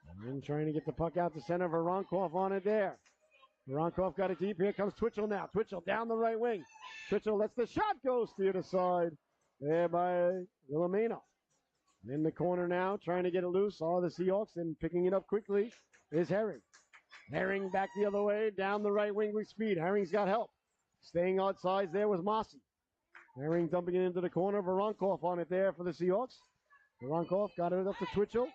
And then trying to get the puck out to center. Voronkov on it there. Voronkov got it deep. Here comes Twitchell now. Twitchell down the right wing. Twitchell lets the shot go. Steered aside there by Villameno. In the corner now, trying to get it loose. All the Seahawks, and picking it up quickly is Herring. Herring back the other way, down the right wing with speed. Herring's got help. Staying outside there was Mossy. Herring dumping it into the corner. Voronkov on it there for the Seahawks. Voronkov got it up to Twitchell.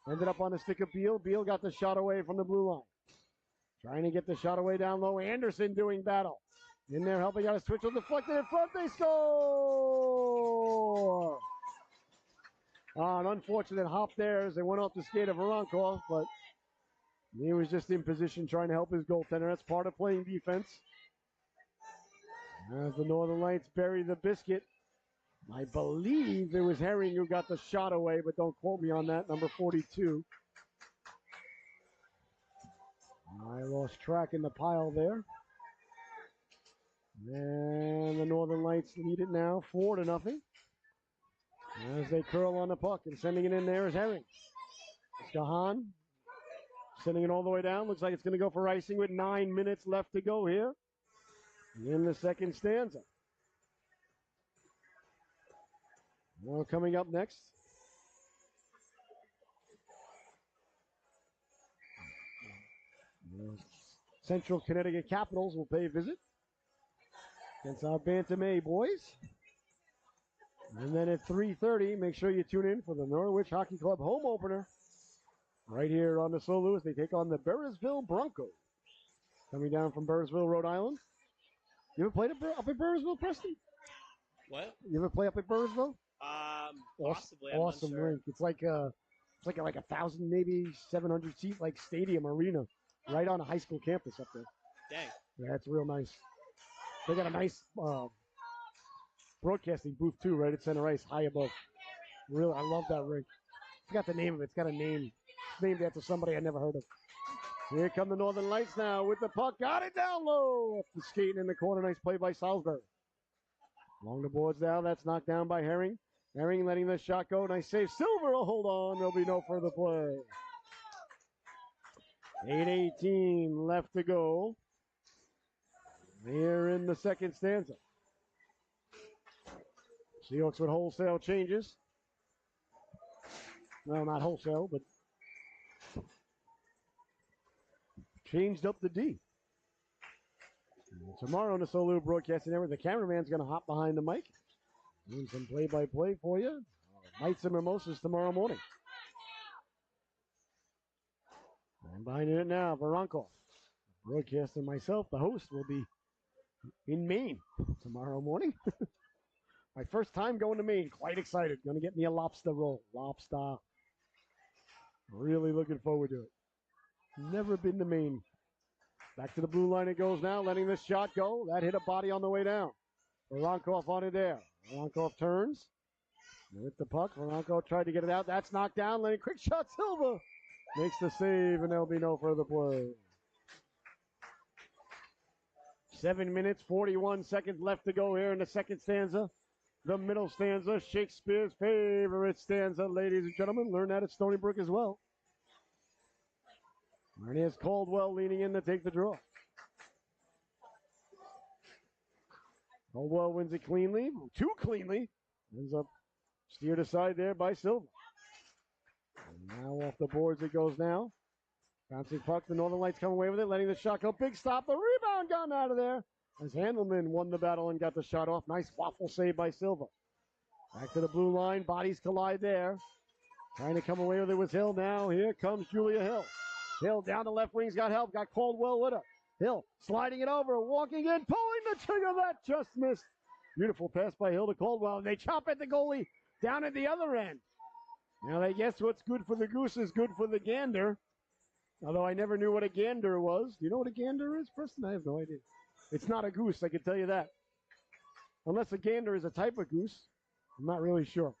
Ended up on the stick of Beal. Beal got the shot away from the blue line. Trying to get the shot away down low. Anderson doing battle. In there helping out his Twitchell. Deflected in front. They score! An unfortunate hop there as they went off the skate of Voronkov, but he was just in position trying to help his goaltender. That's part of playing defense. As the Northern Lights bury the biscuit. I believe it was Herring who got the shot away, but don't quote me on that. Number 42. I lost track in the pile there. And the Northern Lights lead it now 4-0. As they curl on the puck and sending it in there is Herring. Skahan sending it all the way down. Looks like it's going to go for icing with 9 minutes left to go here in the second stanza. Well, coming up next, Central Connecticut Capitals will pay a visit against our Bantam A boys. And then at 3:30, make sure you tune in for the Norwich Hockey Club home opener right here on the St. Louis. They take on the Burrisville Broncos. Coming down from Burrisville, Rhode Island. You ever played up in Burrisville, Preston? What? You ever play up at Burrisville? Possibly. Awesome I'm not sure. rink. It's like a 1,000, maybe 700 seat like stadium arena right on a high school campus up there. Dang. Yeah, it's real nice. They got a nice broadcasting booth too, right at center ice, high above. Really, I love that rink. Forgot the name of it. It's got a name. It's named after somebody I never heard of. Here come the Northern Lights now with the puck. Got it down low. Up the skating in the corner. Nice play by Salisbury. Along the boards now. That's knocked down by Herring. Herring letting the shot go. Nice save. Silver will hold on. There'll be no further play. 8:18 left to go. Here in the second stanza. Seahawks with wholesale changes. Well, not wholesale, but changed up the D. And tomorrow on the Solo Broadcasting Network, the cameraman's going to hop behind the mic. Doing some play-by-play for you. Lights and mimosas tomorrow morning. And behind it now, Voronkov. Broadcaster myself, the host, will be in Maine tomorrow morning. My first time going to Maine. Quite excited. Going to get me a lobster roll. Lobster. Really looking forward to it. Never been to Maine. Back to the blue line it goes now, letting the shot go. That hit a body on the way down. Voronkov on it there. Voronkov turns. With the puck, Voronkov tried to get it out. That's knocked down. Letting quick shot. Silva makes the save, and there'll be no further play. 7 minutes, 41 seconds left to go here in the second stanza. The middle stanza, Shakespeare's favorite stanza, ladies and gentlemen. Learn that at Stony Brook as well. And here's Caldwell leaning in to take the draw. Caldwell wins it cleanly, too cleanly. Ends up steered aside there by Silva. And now off the boards it goes now. Bouncing puck, the Northern Lights come away with it, letting the shot go. Big stop, the rebound gone out of there. As Handelman won the battle and got the shot off. Nice waffle save by Silva. Back to the blue line, bodies collide there. Trying to come away with it was Hill now. Here comes Julia Hill. Hill down the left wing's got help, got Caldwell with her. Hill sliding it over, walking in, pulling the trigger, that just missed. Beautiful pass by Hill to Caldwell, and they chop at the goalie down at the other end. Now I guess what's good for the goose is good for the gander. Although I never knew what a gander was. Do you know what a gander is, Preston? I have no idea. It's not a goose, I can tell you that. Unless a gander is a type of goose. I'm not really sure.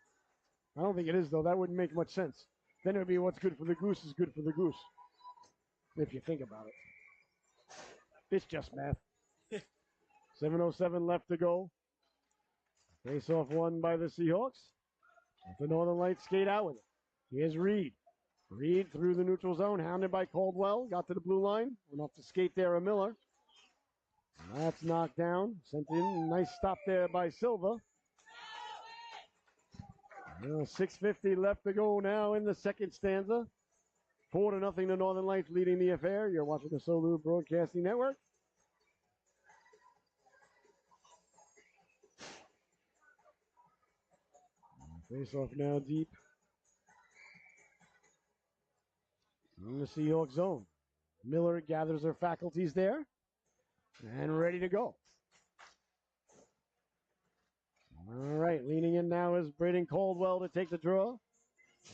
I don't think it is, though. That wouldn't make much sense. Then it would be what's good for the goose is good for the goose. If you think about it. It's just math. 7:07 left to go. Face-off won by the Seahawks. The Northern Lights skate out with it. Here's Reed. Reed through the neutral zone, hounded by Caldwell. Got to the blue line. Went off the skate there, a Miller. And that's knocked down. Sent in. Nice stop there by Silva. 6:50 left to go now in the second stanza. 4-0 to Northern Lights leading the affair. You're watching the Solu Broadcasting Network. Face off now deep in the Seahawks zone. Miller gathers her faculties there and ready to go. All right, leaning in now is Braden Caldwell to take the draw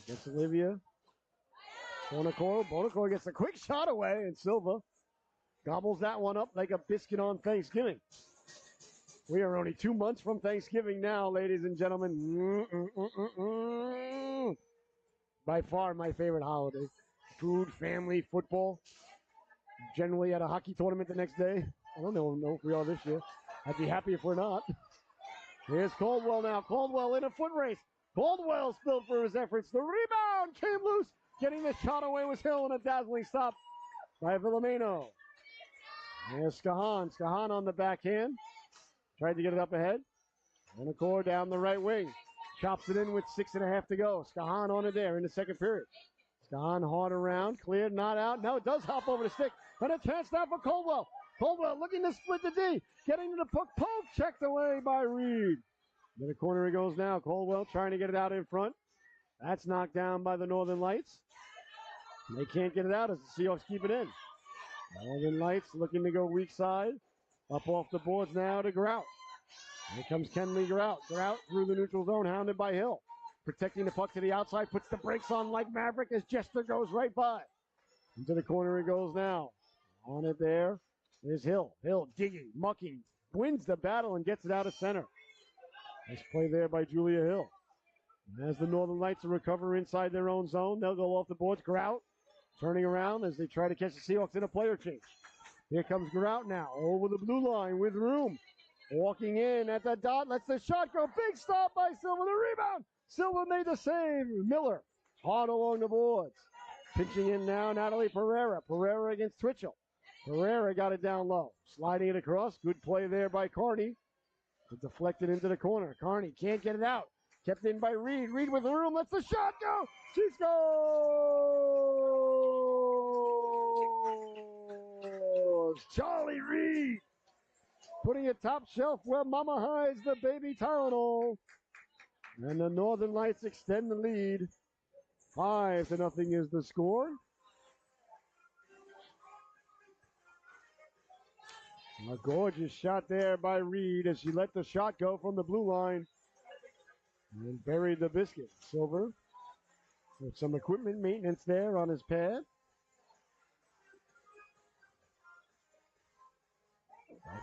against Olivia Bonacor. Bonacor gets a quick shot away, and Silva gobbles that one up like a biscuit on Thanksgiving. We are only 2 months from Thanksgiving now, ladies and gentlemen. By far my favorite holiday. Food, family, football. Generally at a hockey tournament the next day. I don't know if we are this year. I'd be happy if we're not. Here's Caldwell now. Caldwell in a foot race. Caldwell spilled for his efforts. The rebound came loose. Getting the shot away was Hill, and a dazzling stop by Villameno. There's Skahan. Skahan on the backhand. Tried to get it up ahead. Bonacor down the right wing. Chops it in with 6.5 to go. Skahan on it there in the second period. Skahan hard around. Cleared, not out. Now it does hop over the stick. And a chance now for Caldwell. Caldwell looking to split the D. Getting to the puck. Poke checked away by Reed. To the corner he goes now. Caldwell trying to get it out in front. That's knocked down by the Northern Lights. They can't get it out as the Seahawks keep it in. Northern Lights looking to go weak side. Up off the boards now to Grout. Here comes Kenley Grout. Grout through the neutral zone, hounded by Hill. Protecting the puck to the outside, puts the brakes on like Maverick as Jester goes right by. Into the corner it goes now. On it there is Hill. Hill digging, mucking, wins the battle and gets it out of center. Nice play there by Julia Hill. And as the Northern Lights recover inside their own zone, they'll go off the boards. Grout turning around as they try to catch the Seahawks in a player change. Here comes Grout now, over the blue line with room. Walking in at the dot, lets the shot go. Big stop by Silva, the rebound. Silva made the save. Miller hard along the boards. Pinching in now, Natalie Pereira. Pereira against Twitchell. Pereira got it down low. Sliding it across. Good play there by Carney. Deflected into the corner. Carney can't get it out. Kept in by Reed. Reed with the room, lets the shot go. She scores! Charlie Reed putting it top shelf where Mama hides the baby Tylenol. And the Northern Lights extend the lead. 5-0 is the score. A gorgeous shot there by Reed as she let the shot go from the blue line and buried the biscuit. Silver with some equipment maintenance there on his pad.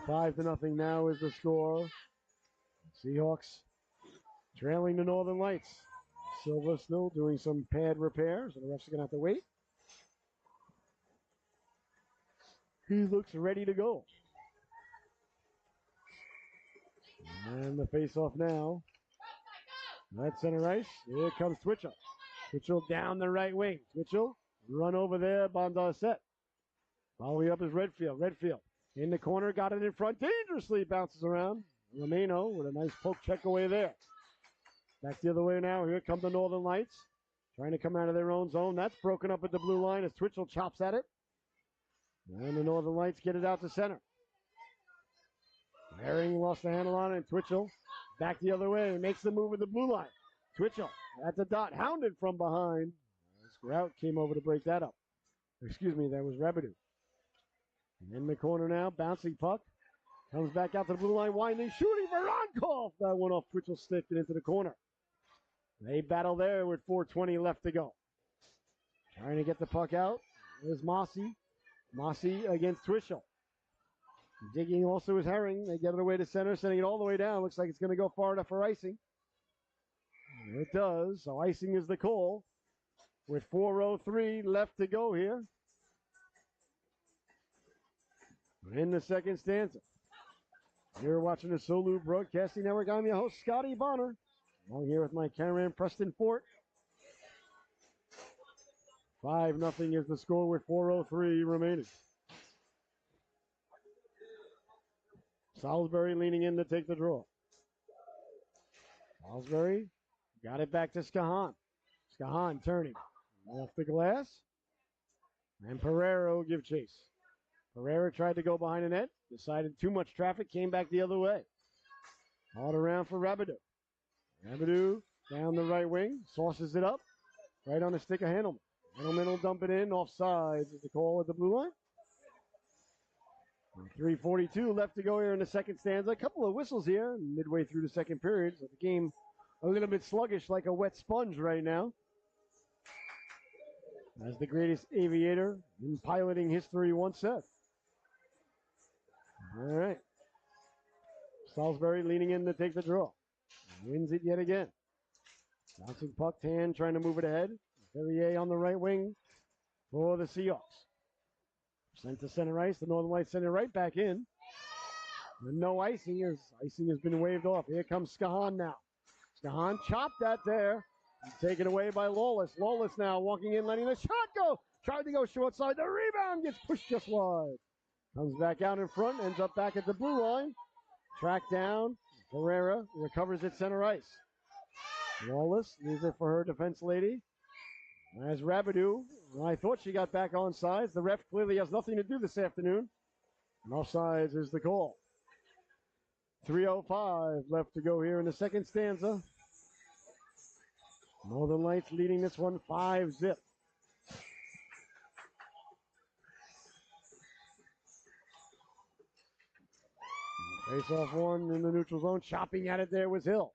5-0 now is the score. Seahawks trailing the Northern Lights. Silva still doing some pad repair, so the refs are going to have to wait. He looks ready to go. And the face-off now. That's center ice. Here comes Twitchell. Twitchell down the right wing. Twitchell run over there. Bondar set. Following up is Redfield. Redfield in the corner. Got it in front. Dangerously bounces around. Romano with a nice poke check away there. Back the other way now. Here come the Northern Lights. Trying to come out of their own zone. That's broken up at the blue line as Twitchell chops at it. And the Northern Lights get it out to center. Herring lost the handle on it. And Twitchell back the other way. Makes the move with the blue line. Twitchell at the dot. Hounded from behind. Grout came over to break that up. Excuse me, that was Rabideau. In the corner now. Bouncing puck. Comes back out to the blue line. Winding. Shooting. Voronkov. That went off Twitchell's stick and into the corner. They battle there with 4:20 left to go. Trying to get the puck out. There's Mossy. Mossy against Twitchell. Digging also is Herring. They get it away to center, sending it all the way down. Looks like it's going to go far enough for icing. It does. So icing is the call with 4:03 left to go here. In the second stanza. You're watching the Solu Broadcasting Network. I'm your host, Scotty Bonner. Along here with my cameraman, Preston Fort. 5-0 is the score with 4:03 remaining. Salisbury leaning in to take the draw. Salisbury got it back to Skahan. Skahan turning off the glass. And Pereira will give chase. Pereira tried to go behind the net. Decided too much traffic. Came back the other way. All around for Rabideau. Rabideau down the right wing. Sauces it up. Right on the stick of Handelman. Handelman will dump it in. Offsides is the call at the blue line. 3:42 left to go here in the second stanza. A couple of whistles here midway through the second period. So the game a little bit sluggish like a wet sponge right now. As the greatest aviator in piloting history once said. All right. Salisbury leaning in to take the draw. Wins it yet again. Bouncing puck, Tan trying to move it ahead. Ferrier on the right wing for the Seahawks. Sent to center ice. The Northern Lights send it right back in. And no icing as icing has been waved off. Here comes Skahan now. Skahan chopped that there. Taken away by Lawless. Lawless now walking in, letting the shot go. Tried to go short side. The rebound gets pushed just wide. Comes back out in front. Ends up back at the blue line. Tracked down. Pereira recovers at center ice. Lawless leaves it for her defense lady. As Rabideau, I thought she got back on sides. The ref clearly has nothing to do this afternoon. And offsides is the call. 3:05 left to go here in the second stanza. Northern Lights leading this one 5-0. Face off one in the neutral zone. Chopping at it there was Hill.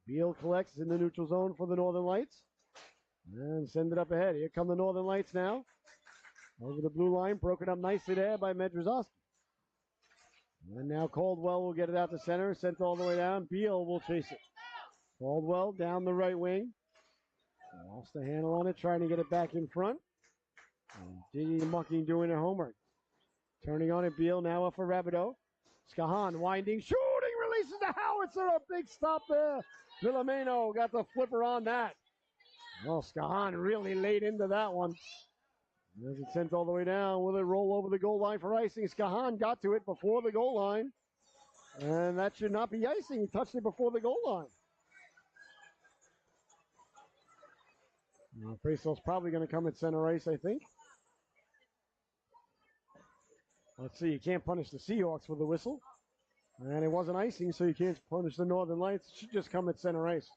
Beal collects in the neutral zone for the Northern Lights. And send it up ahead. Here come the Northern Lights now. Over the blue line. Broken up nicely there by Medrozowski. And now Caldwell will get it out to center. Sent all the way down. Beal will chase it. Caldwell down the right wing. Lost the handle on it. Trying to get it back in front. And Diggy Mucking doing her homework. Turning on it. Beal now up for Rabideau. Skahan winding. Shooting. Releases the howitzer. A big stop there. Villameno got the flipper on that. Well, Skahan really laid into that one. As it sent all the way down, will it roll over the goal line for icing? Skahan got to it before the goal line. And that should not be icing. He touched it before the goal line. Faceoff's probably going to come at center ice, I think. Let's see, you can't punish the Seahawks with the whistle. And it wasn't icing, so you can't punish the Northern Lights. It should just come at center ice.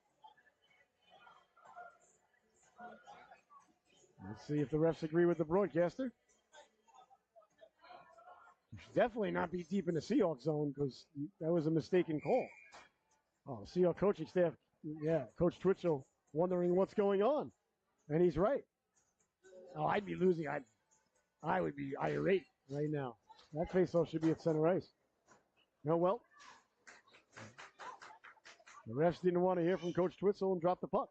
Let's see if the refs agree with the broadcaster. You should definitely not be deep in the Seahawks zone because that was a mistaken call. Oh, Seahawks coaching staff, yeah, Coach Twitchell wondering what's going on. And he's right. Oh, I'd be losing. I would be irate right now. That faceoff should be at center ice. No, well, the refs didn't want to hear from Coach Twitchell and drop the puck.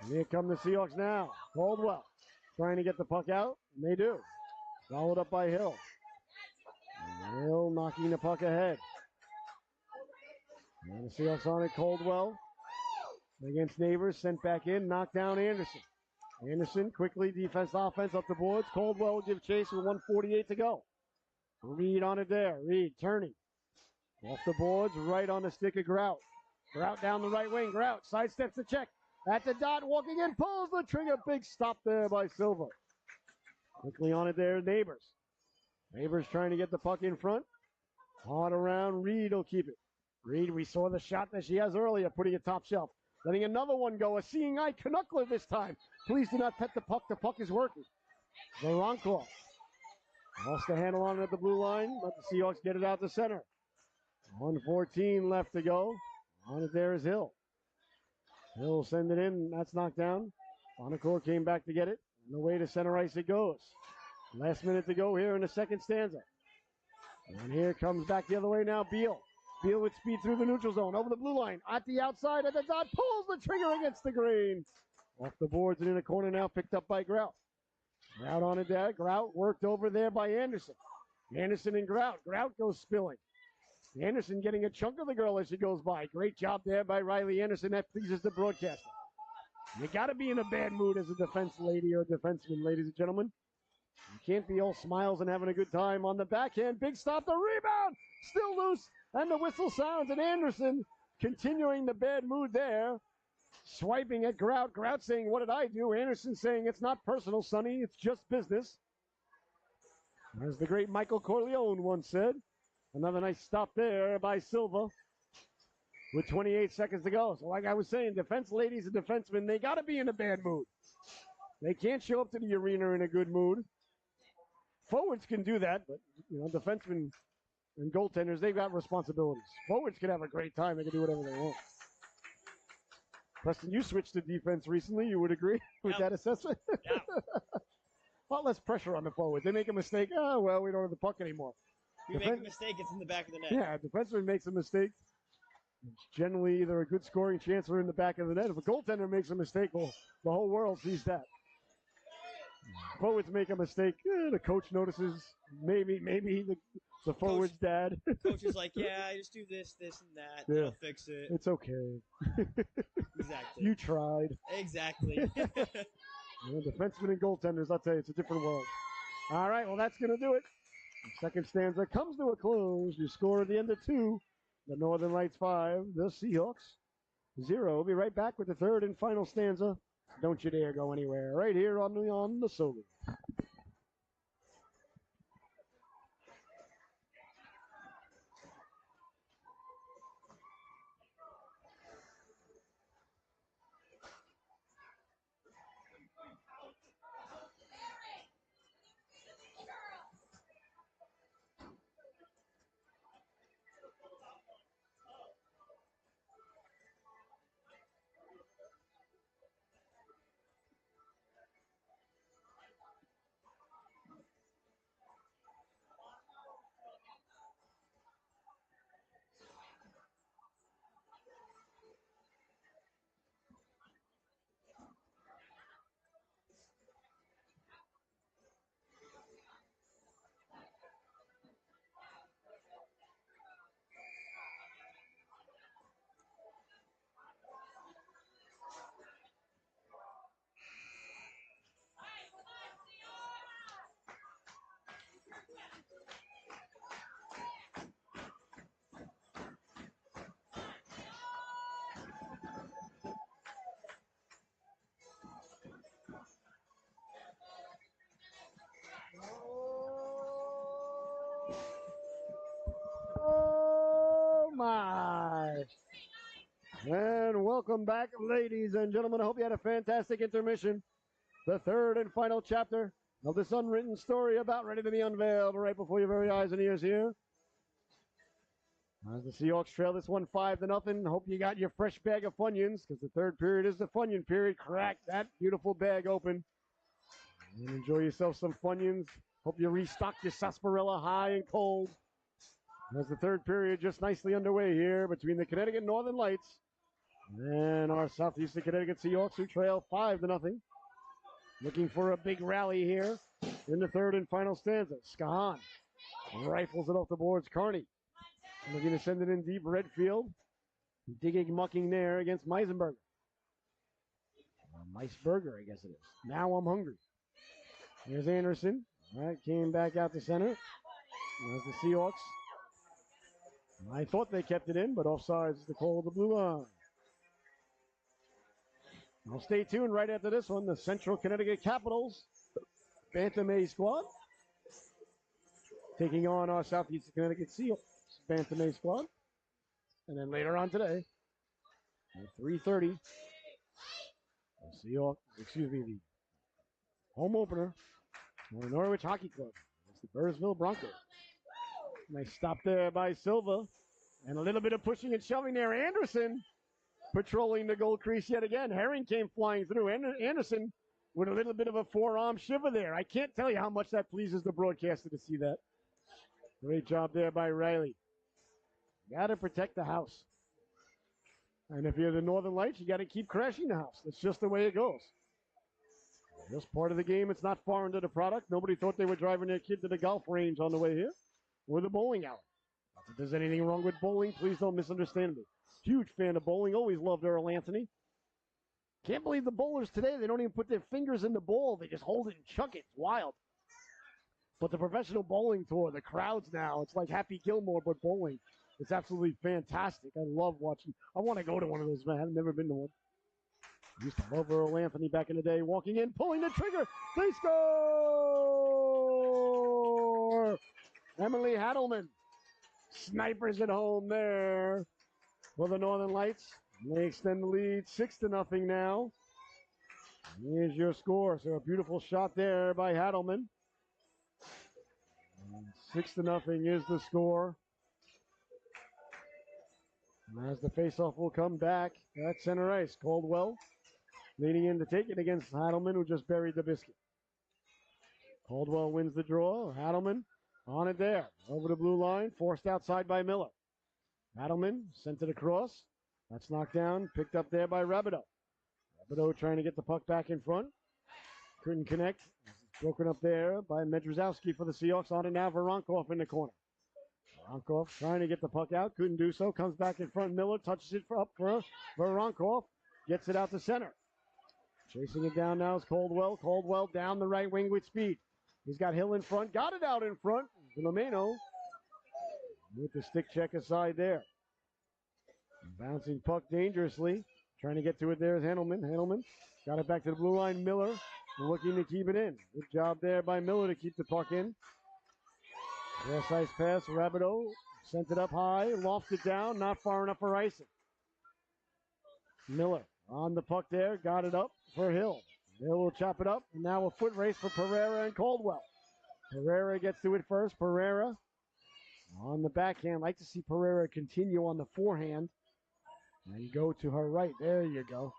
And here come the Seahawks now. Caldwell trying to get the puck out, and they do. Followed up by Hill. And Hill knocking the puck ahead. And the Seahawks on it, Caldwell against Neighbors, sent back in, knocked down Anderson. Anderson quickly, defense, offense, up the boards. Caldwell will give chase with 1:48 to go. Reed on it there. Reed turning. Off the boards, right on the stick of Grout. Grout down the right wing. Grout sidesteps the check. At the dot, walking in, pulls the trigger. Big stop there by Silva. Quickly on it there, Neighbors. Neighbors trying to get the puck in front. Hard around, Reed will keep it. Reed, we saw the shot that she has earlier, putting it top shelf. Letting another one go, a seeing eye Canuckler this time. Please do not pet the puck is working. Voronkov lost the handle on it at the blue line, let the Seahawks get it out the center. 1:14 left to go. On it there is Hill. Hill send it in, that's knocked down. Bonacore came back to get it. And away to center ice it goes. Last minute to go here in the second stanza. And here comes back the other way now, Beal. Beal with speed through the neutral zone, over the blue line, at the outside, at the dot, pulls the trigger against the green. Off the boards and in the corner now, picked up by Grout. Grout on it there. Grout worked over there by Anderson. Anderson and Grout. Grout goes spilling. Anderson getting a chunk of the girl as she goes by. Great job there by Riley Anderson. That pleases the broadcaster. You got to be in a bad mood as a defense lady or defenseman, ladies and gentlemen. You can't be all smiles and having a good time on the backhand. Big stop, the rebound, still loose, and the whistle sounds. And Anderson continuing the bad mood there. Swiping at Grout. Grout saying, what did I do? Anderson saying, it's not personal, Sonny. It's just business. As the great Michael Corleone once said. Another nice stop there by Silva with 28 seconds to go. So like I was saying, defense ladies and defensemen, they got to be in a bad mood. They can't show up to the arena in a good mood. Forwards can do that, but, defensemen and goaltenders, they've got responsibilities. Forwards can have a great time. They can do whatever they want. Preston, you switched to defense recently. You would agree with that assessment? Yeah. A lot less pressure on the forwards. They make a mistake. Oh, well, we don't have the puck anymore. If you make a mistake, it's in the back of the net. Yeah, if the defenseman makes a mistake, it's generally either a good scoring chance or in the back of the net. If a goaltender makes a mistake, well, the whole world sees that. Forwards make a mistake. The coach notices. Maybe the forward's dad. Coach is like, yeah, I just do this, and that. Yeah. I'll fix it. It's okay. Exactly. You tried. Exactly. Defensemen and goaltenders, I'll tell you, it's a different world. All right, well, that's going to do it. The second stanza comes to a close. You score at the end of 2. The Northern Lights 5, the Seahawks 0. We'll be right back with the third and final stanza. Don't you dare go anywhere. Right here on the Solu. Oh, my. And welcome back, ladies and gentlemen. I hope you had a fantastic intermission. The third and final chapter of this unwritten story about ready to be unveiled right before your very eyes and ears here. As the Seahawks trail this one 5-0. Hope you got your fresh bag of Funyuns, because the third period is the Funyun period. Crack that beautiful bag open and enjoy yourself some Funyuns. Hope you restock your sarsaparilla high and cold. As the third period just nicely underway here between the Connecticut Northern Lights and our Southeastern Connecticut Seahawks, who trail 5-0. Looking for a big rally here in the third and final stanza. Skahan rifles it off the boards. Carney looking to send it in deep. Redfield Digging, mucking there against Meisenberger. Meisberger, I guess it is. Now I'm hungry. Here's Anderson. All right, came back out to center. There's the Seahawks. I thought they kept it in, but offsides is the call of the blue line. I'll stay tuned right after this one. The Central Connecticut Capitals Bantam A squad taking on our Southeast Connecticut Seahawks Bantam A squad. And then later on today, at 3:30, the Seahawks, the home opener for the Norwich Hockey Club. It's the Burrsville Broncos. Nice stop there by Silva. And a little bit of pushing and shoving there. Anderson patrolling the goal crease yet again. Herring came flying through. Anderson with a little bit of a forearm shiver there. I can't tell you how much that pleases the broadcaster to see that. Great job there by Riley. Got to protect the house. And if you're the Northern Lights, you got to keep crashing the house. That's just the way it goes. Just part of the game. It's not foreign to the product. Nobody thought they were driving their kid to the golf range on the way here or the bowling alley. Not that there's anything wrong with bowling. Please don't misunderstand me. Huge fan of bowling. Always loved Earl Anthony. Can't believe the bowlers today. They don't even put their fingers in the ball. They just hold it and chuck it. It's wild. But the professional bowling tour, the crowds now, it's like Happy Gilmore, but bowling. It's absolutely fantastic. I love watching. I want to go to one of those, man. I've never been to one. I used to love Earl Anthony back in the day. Walking in, pulling the trigger. They score! Emily Hadelman. Snipers at home there for the Northern Lights. They extend the lead 6-0 now. Here's your score. So a beautiful shot there by Hadelman. 6-0 is the score. As the faceoff will come back at center ice. Caldwell leaning in to take it against Hadelman, who just buried the biscuit. Caldwell wins the draw. Hadelman on it there. Over the blue line. Forced outside by Miller. Hadelman sent it across. That's knocked down. Picked up there by Rabideau. Rabideau trying to get the puck back in front. Couldn't connect. Broken up there by Medruzowski for the Seahawks. On it now. Voronkov in the corner. Voronkov trying to get the puck out. Couldn't do so. Comes back in front. Miller touches it up for Voronkov. Gets it out to center. Chasing it down now is Caldwell. Caldwell down the right wing with speed. He's got Hill in front. Got it out in front. Filomeno with the stick check aside there. Bouncing puck dangerously. Trying to get to it there is Handelman. Handelman got it back to the blue line. Miller looking to keep it in. Good job there by Miller to keep the puck in. Cross ice pass. Rabideau sent it up high. Lofted it down. Not far enough for icing. Miller on the puck there. Got it up for Hill. Hill will chop it up. And now a foot race for Pereira and Caldwell. Pereira gets to it first. Pereira on the backhand. Like to see Pereira continue on the forehand and go to her right. There you go.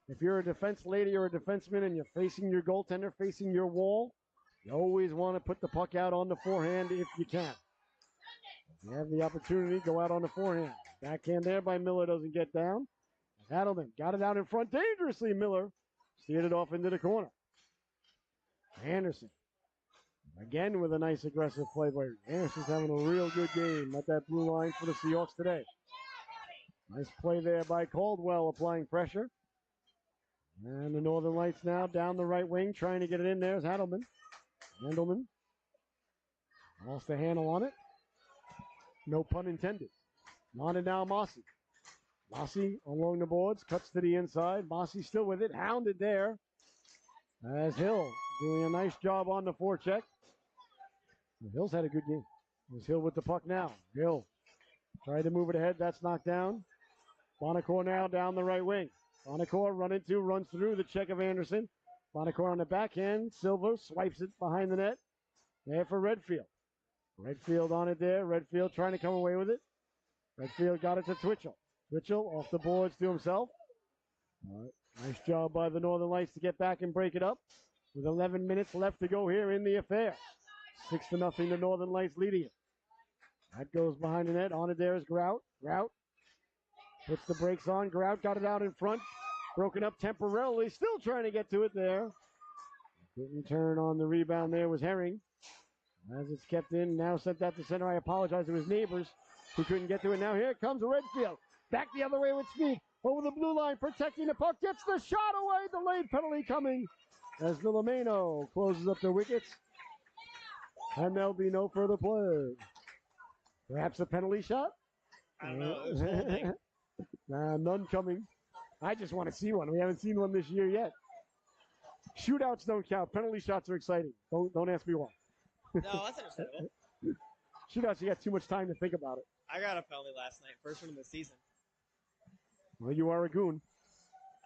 If you're a defense lady or a defenseman and you're facing your goaltender, facing your wall, you always want to put the puck out on the forehand if you can. If you have the opportunity, go out on the forehand. Backhand there by Miller doesn't get down. Hadelman got it out in front dangerously. Miller steered it off into the corner. Anderson again with a nice aggressive play. Anderson's having a real good game at that blue line for the Seahawks today. Nice play there by Caldwell applying pressure. And the Northern Lights now down the right wing trying to get it in. There's Hadelman. Handelman lost the handle on it. No pun intended. On it now, Mossy. Mossy along the boards, cuts to the inside. Mossy still with it, hounded there. As Hill doing a nice job on the forecheck. Hill's had a good game. There's Hill with the puck now. Hill tried to move it ahead. That's knocked down. Bonacore now down the right wing. Bonacore runs through the check of Anderson. Bonacore on the backhand. Silva swipes it behind the net. There for Redfield. Redfield on it there. Redfield trying to come away with it. Redfield got it to Twitchell. Twitchell off the boards to himself. All right. Nice job by the Northern Lights to get back and break it up. With 11 minutes left to go here in the affair. 6-0, the Northern Lights leading it. That goes behind the net. On it there is Grout. Grout puts the brakes on. Grout got it out in front. Broken up temporarily. Still trying to get to it there. Didn't turn on the rebound there was Herring. As it's kept in. Now sent that to center. I apologize to his neighbors who couldn't get to it. Now here comes Redfield. Back the other way with speed. Over the blue line, protecting the puck. Gets the shot away. Delayed penalty coming as Villameno closes up the wickets. And there'll be no further play. Perhaps a penalty shot? I don't know. It was holding. None coming. I just want to see one. We haven't seen one this year yet. Shootouts don't count. Penalty shots are exciting. Don't ask me why. No, that's understandable. Shootouts, you got too much time to think about it. I got a penalty last night. First one of the season. Well, you are a goon.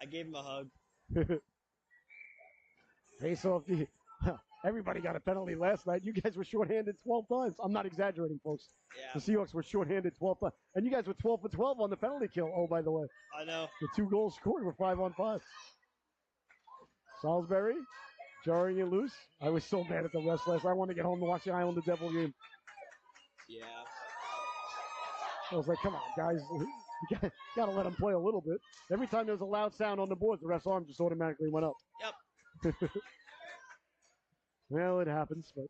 I gave him a hug. Face off. Everybody got a penalty last night. You guys were shorthanded 12 times. I'm not exaggerating, folks. Yeah. The Seahawks were shorthanded 12 times. And you guys were 12 for 12 on the penalty kill. Oh, by the way. I know. The 2 goals scored were 5-on-5. Salisbury, jarring it loose. I was so mad at the refs last night. I wanted to get home to watch the Islander Devil game. Yeah. I was like, come on, guys. You got to let them play a little bit. Every time there was a loud sound on the board, the ref's arm just automatically went up. Yep. Well, it happens, but.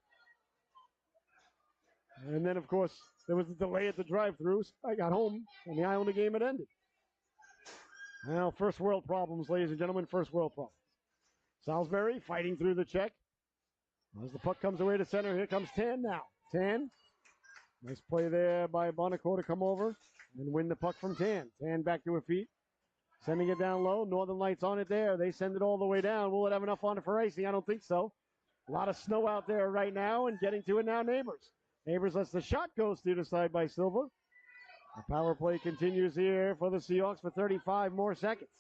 And then, of course, there was a delay at the drive-thru. I got home, and the Islander game had ended. Well, first world problems, ladies and gentlemen, first world problems. Salisbury fighting through the check. As the puck comes away to center, here comes Tan now. Tan. Nice play there by Bonacore to come over and win the puck from Tan. Tan back to her feet. Sending it down low. Northern Lights on it there. They send it all the way down. Will it have enough on it for icing? I don't think so. A lot of snow out there right now, and getting to it now, Neighbors. Neighbors lets the shot go steered aside by Silva. The power play continues here for the Seahawks for 35 more seconds.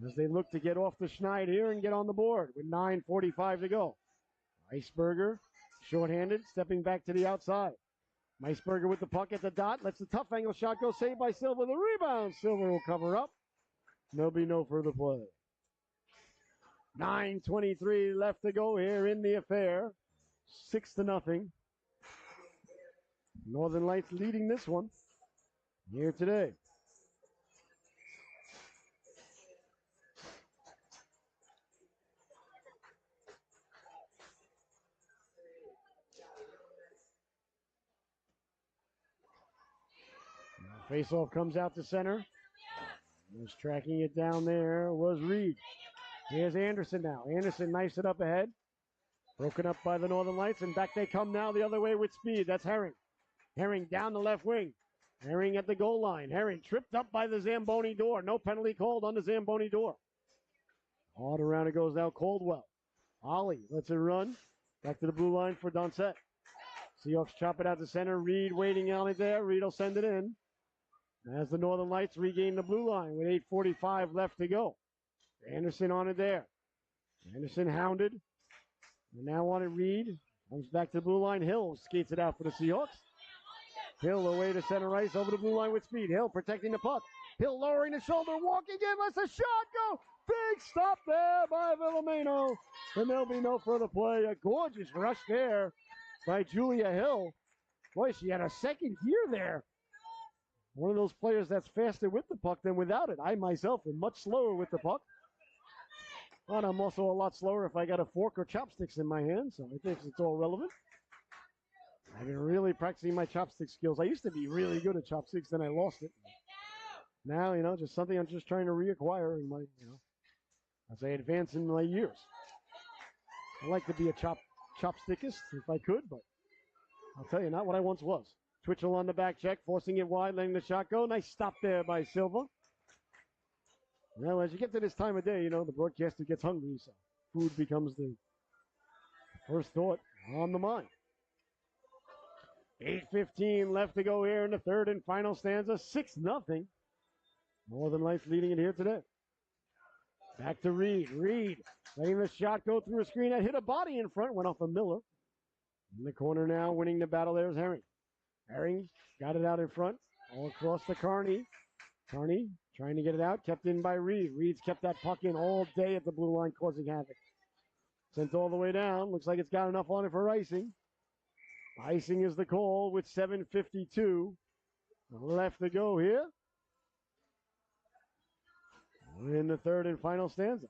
As they look to get off the schneid here and get on the board with 9:45 to go. Iceberger, shorthanded, stepping back to the outside. Iceberger with the puck at the dot, lets the tough angle shot go, saved by Silva. The rebound, Silva will cover up. There'll be no further play. 9:23 left to go here in the affair. 6-0. Northern Lights leading this one here today. Faceoff comes out to center. Was tracking it down there was Reed. Here's Anderson now. Anderson knifes it up ahead. Broken up by the Northern Lights, and back they come now the other way with speed. That's Herring. Herring down the left wing. Herring at the goal line. Herring tripped up by the Zamboni door. No penalty called on the Zamboni door. All around it goes now Caldwell. Ollie lets it run. Back to the blue line for Donset. Seahawks chop it out to center. Reed waiting on it there. Reed will send it in. As the Northern Lights regain the blue line with 8:45 left to go. Anderson on it there. Anderson hounded. And now on it, Reed. Comes back to the blue line. Hill skates it out for the Seahawks. Hill away to center ice over the blue line with speed. Hill protecting the puck. Hill lowering the shoulder, walking in, lets the shot go. Big stop there by Villameno. And there'll be no further play. A gorgeous rush there by Julia Hill. Boy, she had a second gear there. One of those players that's faster with the puck than without it. I myself am much slower with the puck. But I'm also a lot slower if I got a fork or chopsticks in my hand, so I think it's all relevant. I've been really practicing my chopstick skills. I used to be really good at chopsticks, then I lost it. Now, just something I'm just trying to reacquire in my, as I advance in my years. I'd like to be a chopstickist if I could, but I'll tell you, not what I once was. Twitchell on the back check, forcing it wide, letting the shot go. Nice stop there by Silva. Well, as you get to this time of day, the broadcaster gets hungry, so food becomes the first thought on the mind. 8:15 left to go here in the third and final stanza. 6-0. Northern Lights leading it here today. Back to Reed. Reed letting the shot go through a screen that hit a body in front, went off of Miller. In the corner now, winning the battle there is Herring. Herring got it out in front, all across to Carney. Carney trying to get it out, kept in by Reed. Reed's kept that puck in all day at the blue line, causing havoc. Sent all the way down. Looks like it's got enough on it for icing. Icing is the call with 7:52 left to go here. We're in the third and final stanza.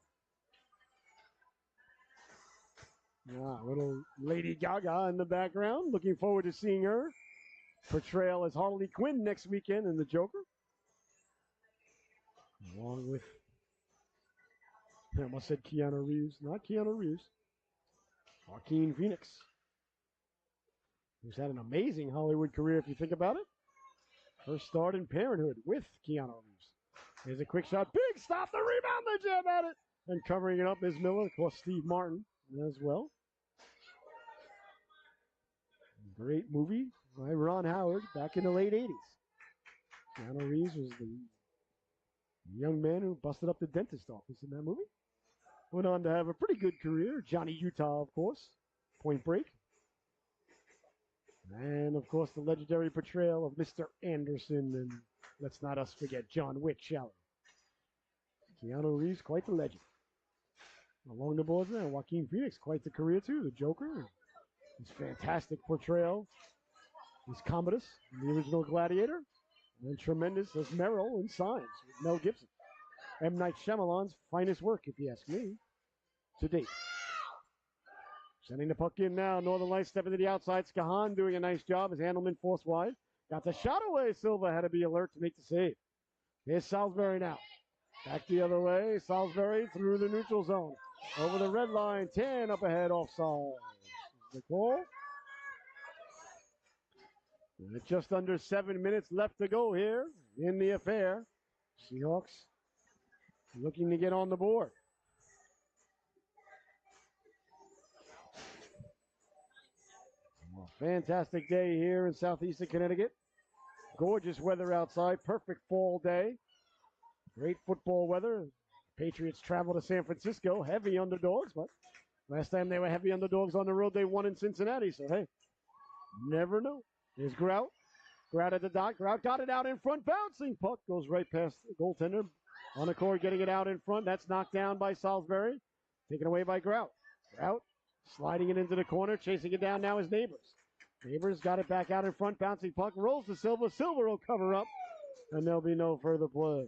Little Lady Gaga in the background. Looking forward to seeing her portrayal as Harley Quinn next weekend in The Joker. along with, I almost said Keanu Reeves, not Keanu Reeves, Joaquin Phoenix, who's had an amazing Hollywood career if you think about it. First start in Parenthood with Keanu Reeves. Here's a quick shot, big stop, the rebound, the jam at it, and covering it up is Miller, of course Steve Martin as well. Great movie by Ron Howard back in the late 80s. Keanu Reeves was the young man who busted up the dentist office in that movie. Went on to have a pretty good career. Johnny Utah, of course. Point Break. And, of course, the legendary portrayal of Mr. Anderson. And let's not us forget John Wick, shall we? Keanu Reeves, quite the legend. Along the boards there, Joaquin Phoenix, quite the career, too. The Joker. His fantastic portrayal. He's Commodus, the original Gladiator. And tremendous as Merrill in Signs with Mel Gibson. M. Night Shyamalan's finest work, if you ask me, to date. Sending the puck in now. Northern Lights stepping to the outside. Skahan doing a nice job as Handelman forced wide. Got the shot away. Silva had to be alert to make the save. Here's Salisbury now. Back the other way. Salisbury through the neutral zone. Over the red line. 10 up ahead offside. The goal. With just under 7 minutes left to go here in the affair. Seahawks looking to get on the board. Well, fantastic day here in southeastern Connecticut. Gorgeous weather outside. Perfect fall day. Great football weather. Patriots travel to San Francisco. Heavy underdogs, but last time they were heavy underdogs on the road, they won in Cincinnati. So, hey, never know. Here's Grout. Grout at the dot. Grout got it out in front. Bouncing puck goes right past the goaltender. On the court, getting it out in front. That's knocked down by Salisbury. Taken away by Grout. Grout sliding it into the corner. Chasing it down now is Neighbors. Neighbors got it back out in front. Bouncing puck. Rolls to Silva. Silva will cover up. And there'll be no further play.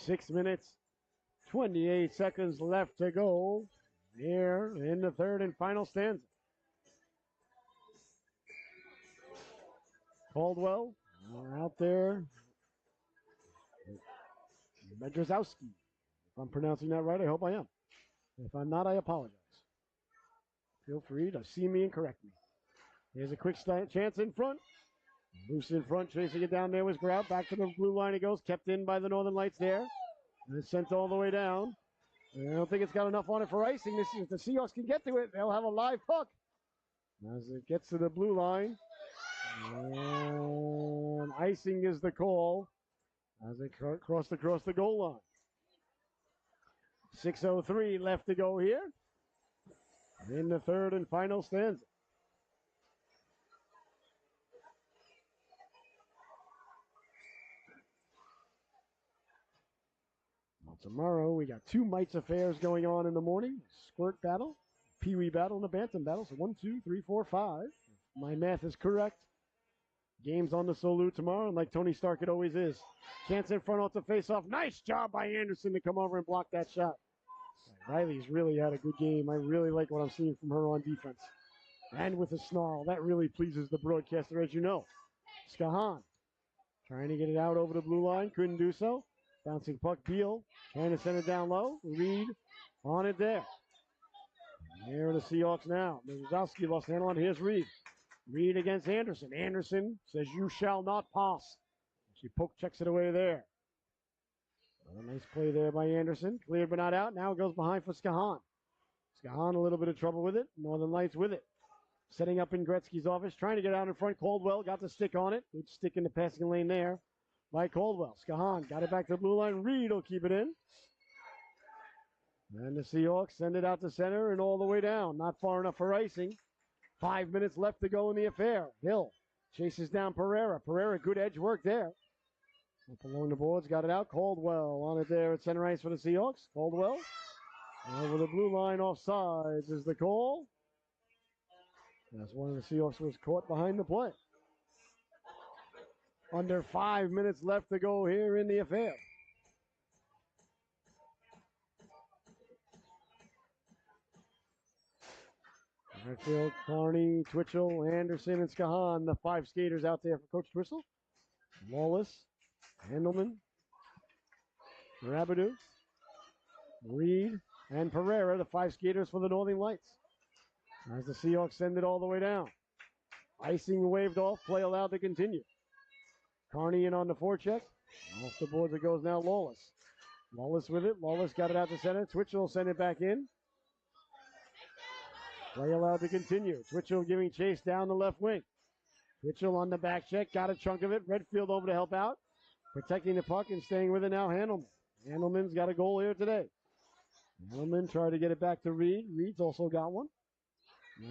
6 minutes, 28 seconds left to go here in the third and final stanza. Caldwell out there. Medrzowski. If I'm pronouncing that right, I hope I am. If I'm not, I apologize. Feel free to see me and correct me. Here's a quick chance in front. Loose in front, chasing it down there was Grout. Back to the blue line it goes. Kept in by the Northern Lights there. And it's sent all the way down. And I don't think it's got enough on it for icing. This is, if the Seahawks can get to it, they'll have a live puck. As it gets to the blue line. And icing is the call as it crossed across the goal line. 6:03 left to go here in the third and final stanza. Well, tomorrow we got two Mites affairs going on in the morning. Squirt battle, Pee-wee battle, and a Bantam battle. So 1, 2, 3, 4, 5. If my math is correct. Games on the Solu tomorrow, and like Tony Stark, it always is. Chance in front off the face-off. Nice job by Anderson to come over and block that shot. Riley's really had a good game. I really like what I'm seeing from her on defense. And with a snarl. That really pleases the broadcaster, as you know. Skahan trying to get it out over the blue line. Couldn't do so. Bouncing puck, Beal trying to send it down low. Reed on it there. Here are the Seahawks now. Medrzowski lost handle on. Here's Reed. Reed against Anderson. Anderson says, "You shall not pass." She checks it away there. A nice play there by Anderson. Cleared but not out. Now it goes behind for Skahan. Skahan a little bit of trouble with it. Northern Lights with it. Setting up in Gretzky's office. Trying to get out in front. Caldwell got the stick on it. Good stick in the passing lane there by Caldwell. Skahan got it back to the blue line. Reed will keep it in. And the Seahawks send it out to center and all the way down. Not far enough for icing. 5 minutes left to go in the affair. Hill chases down Pereira. Pereira, good edge work there. Up along the boards, got it out. Caldwell on it there at center ice for the Seahawks. Caldwell over the blue line offsides is the call. As one of the Seahawks was caught behind the play. Under 5 minutes left to go here in the affair. Redfield, Carney, Twitchell, Anderson, and Skahan, the five skaters out there for Coach Twissel. Wallace, Handelman, Rabidou, Reed, and Pereira, the 5 skaters for the Northern Lights. As the Seahawks send it all the way down. Icing waved off, play allowed to continue. Carney in on the forecheck. Off the boards it goes now, Lawless. Lawless with it. Lawless got it out to center. Twitchell will send it back in. Play allowed to continue. Twitchell giving chase down the left wing. Twitchell on the back check. Got a chunk of it. Redfield over to help out. Protecting the puck and staying with it now, Handelman. Handelman's got a goal here today. Handelman tried to get it back to Reed. Reed's also got one.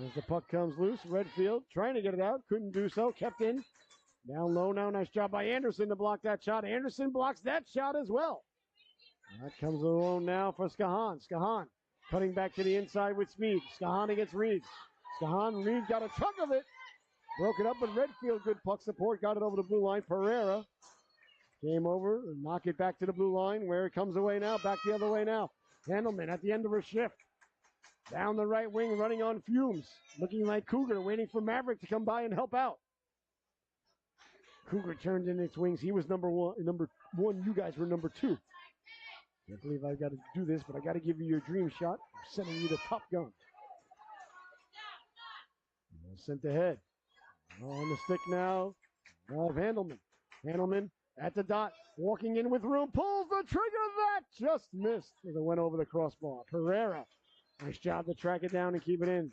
As the puck comes loose, Redfield trying to get it out. Couldn't do so. Kept in. Down low now. Nice job by Anderson to block that shot. Anderson blocks that shot as well. That comes alone now for Skahan. Skahan cutting back to the inside with speed. Skahan against Reed. Skahan, Reed got a chunk of it. Broke it up, but Redfield, good puck support. Got it over the blue line. Pereira came over and knock it back to the blue line where it comes away now. Back the other way now. Handelman at the end of her shift. Down the right wing, running on fumes. Looking like Cougar, waiting for Maverick to come by and help out. Cougar turned in its wings. He was number one. You guys were number 2. Can't believe I've got to do this, but I got to give you your dream shot. I'm sending you the Top Gun. Sent ahead. On the stick now of Handelman. Handelman at the dot, walking in with room, pulls the trigger. That just missed as it went over the crossbar. Pereira, nice job to track it down and keep it in.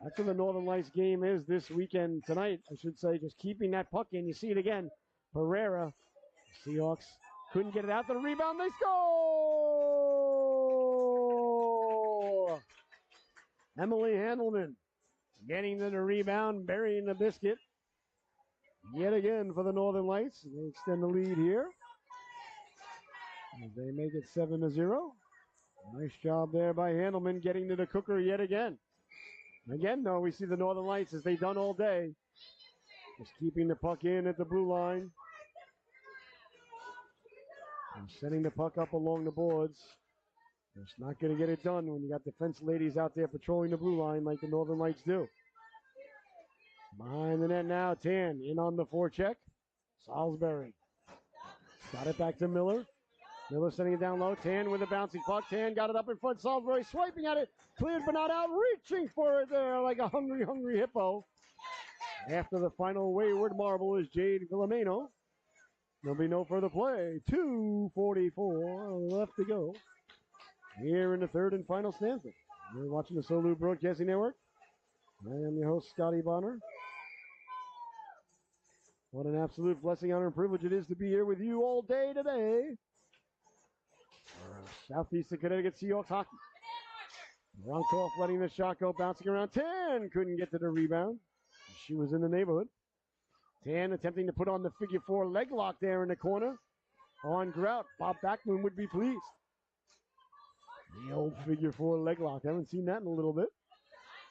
That's what the Northern Lights game is this weekend, tonight, I should say, just keeping that puck in. You see it again. Pereira, Seahawks couldn't get it out. The rebound, they score! Emily Handelman getting to the rebound, burying the biscuit. Yet again for the Northern Lights. They extend the lead here. As they make it 7-0. Nice job there by Handelman getting to the cooker yet again. Again, though, we see the Northern Lights as they've done all day. Just keeping the puck in at the blue line. And sending the puck up along the boards. Just not going to get it done when you got defense ladies out there patrolling the blue line like the Northern Lights do. Behind the net now, Tan in on the forecheck. Salisbury. Got it back to Miller. Miller sending it down low. Tan with a bouncy puck. Tan got it up in front. Salisbury swiping at it. Cleared but not out. Reaching for it there like a hungry, hungry hippo. After the final wayward marble is Jade Villameno. There'll be no further play. 2:44 left to go. Here in the third and final stanza. You're watching the Solu Broadcasting Network. I am your host, Scotty Bonner. What an absolute blessing, honor, and privilege it is to be here with you all day today. Southeastern Connecticut Seahawks hockey. Ronkoff letting the shot go, bouncing around. Tan couldn't get to the rebound. She was in the neighborhood. Tan attempting to put on the figure 4 leg lock there in the corner. On grout. Bob Backman would be pleased. The old figure 4 leg lock. I haven't seen that in a little bit.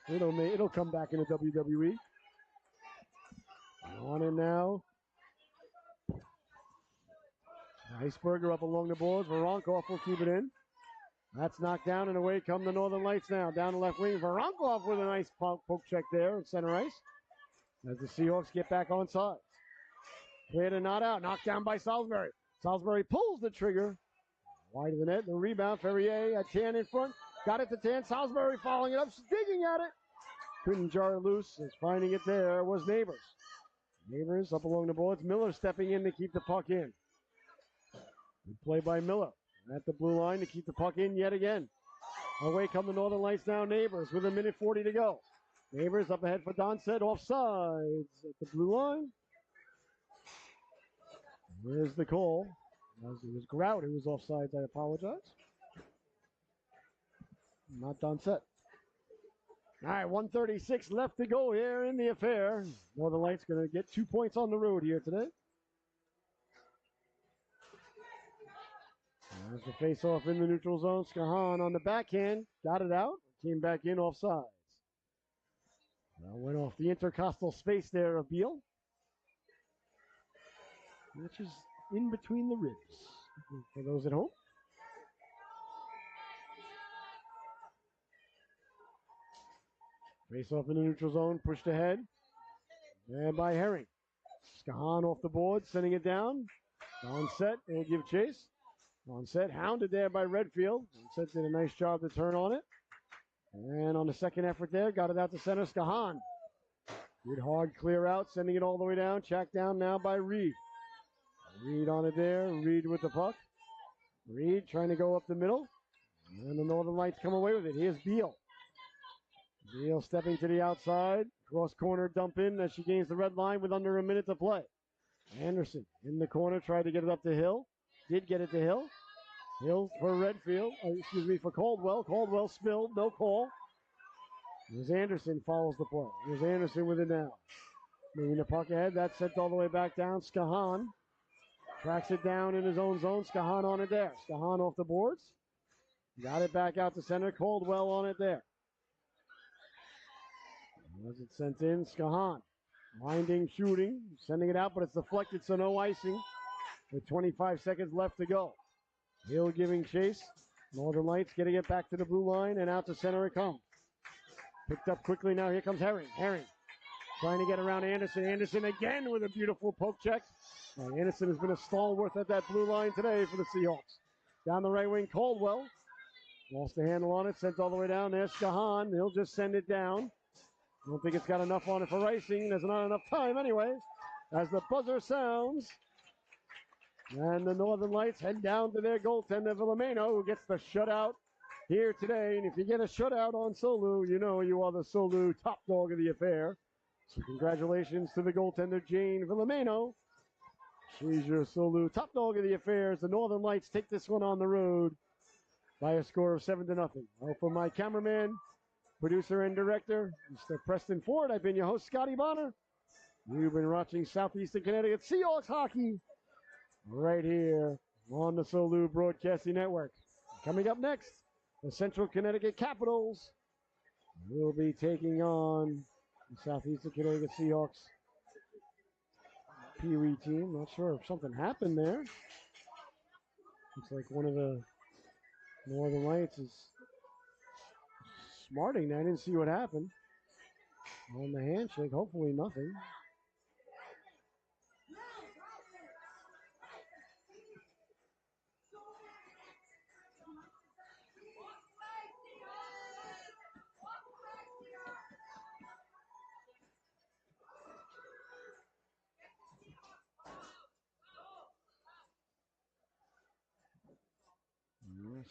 It'll come back in the WWE. On it now. Iceberger up along the boards. Voronkov will keep it in. That's knocked down, and away come the Northern Lights now. Down the left wing. Voronkov with a nice poke check there at center ice. As the Seahawks get back on sides. Cleared and not out. Knocked down by Salisbury. Salisbury pulls the trigger. Wide of the net. The rebound. Ferrier at Tan in front. Got it to Tan. Salisbury following it up. Digging at it. Couldn't jar it loose. As finding it there was Neighbors. Neighbors up along the boards. Miller stepping in to keep the puck in. Good play by Miller. At the blue line to keep the puck in yet again. Away come the Northern Lights now. Neighbors with 1:40 to go. Neighbors up ahead for Donset. Offsides at the blue line. Where's the call? It was Grout who was offsides. I apologize. Not Donset. All right, 1:36 left to go here in the affair. Northern Lights going to get 2 points on the road here today. There's the face-off in the neutral zone. Skahan on the backhand. Got it out. Came back in offsides. Went off the intercostal space there of Beal. Which is in between the ribs. For those at home. Face off in the neutral zone. Pushed ahead. And by Herring. Skahan off the board, sending it down. On set, he'll give chase. On set, hounded there by Redfield. On set did a nice job to turn on it. And on the second effort there, got it out to center. Skahan. Good hard clear out, sending it all the way down. Checked down now by Reed. Reed on it there. Reed with the puck. Reed trying to go up the middle. And the Northern Lights come away with it. Here's Beal. Beal stepping to the outside. Cross corner dump in as she gains the red line with under a minute to play. Anderson in the corner, tried to get it up to Hill. Did get it to Hill. Hill for Redfield. For Caldwell. Caldwell spilled. No call. Here's Anderson follows the play. Here's Anderson with it now. Moving the puck ahead. That's sent all the way back down. Skahan tracks it down in his own zone. Skahan on it there. Skahan off the boards. Got it back out to center. Caldwell on it there. As it sent in, Skahan. Winding, shooting, sending it out, but it's deflected, so no icing. With 25 seconds left to go. Hill giving chase. Northern Lights getting it back to the blue line, and out to center it comes. Picked up quickly now. Here comes Herring. Herring trying to get around Anderson. Anderson again with a beautiful poke check. Anderson has been a stalwart at that blue line today for the Seahawks. Down the right wing, Caldwell. Lost the handle on it, sent all the way down. There's Skahan. He'll just send it down. I don't think it's got enough on it for icing. There's not enough time anyway. As the buzzer sounds. And the Northern Lights head down to their goaltender, Villameno, who gets the shutout here today. And if you get a shutout on Solu, you know you are the Solu top dog of the affair. So congratulations to the goaltender, Jane Villameno. She's your Solu top dog of the affair as the Northern Lights take this one on the road by a score of 7-0. Well, for my cameraman, producer, and director, Mr. Preston Ford, I've been your host, Scotty Bonner. You've been watching Southeastern Connecticut Seahawks hockey right here on the Solu Broadcasting Network. Coming up next, the Central Connecticut Capitals will be taking on the Southeastern Connecticut Seahawks Pee Wee team. Not sure if something happened there. Looks like one of the Northern Lights is smarting. I didn't see what happened on the handshake. Hopefully nothing.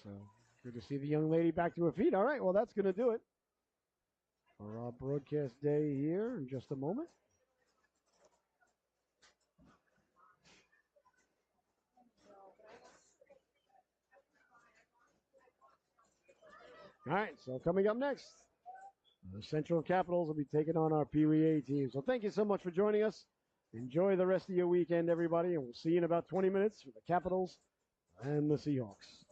So good to see the young lady back to her feet. All right, well, that's going to do it for our broadcast day here in just a moment. All right, so coming up next, the Central Capitals will be taking on our Pee Wee A team. So thank you so much for joining us. Enjoy the rest of your weekend, everybody, and we'll see you in about 20 minutes for the Capitals and the Seahawks.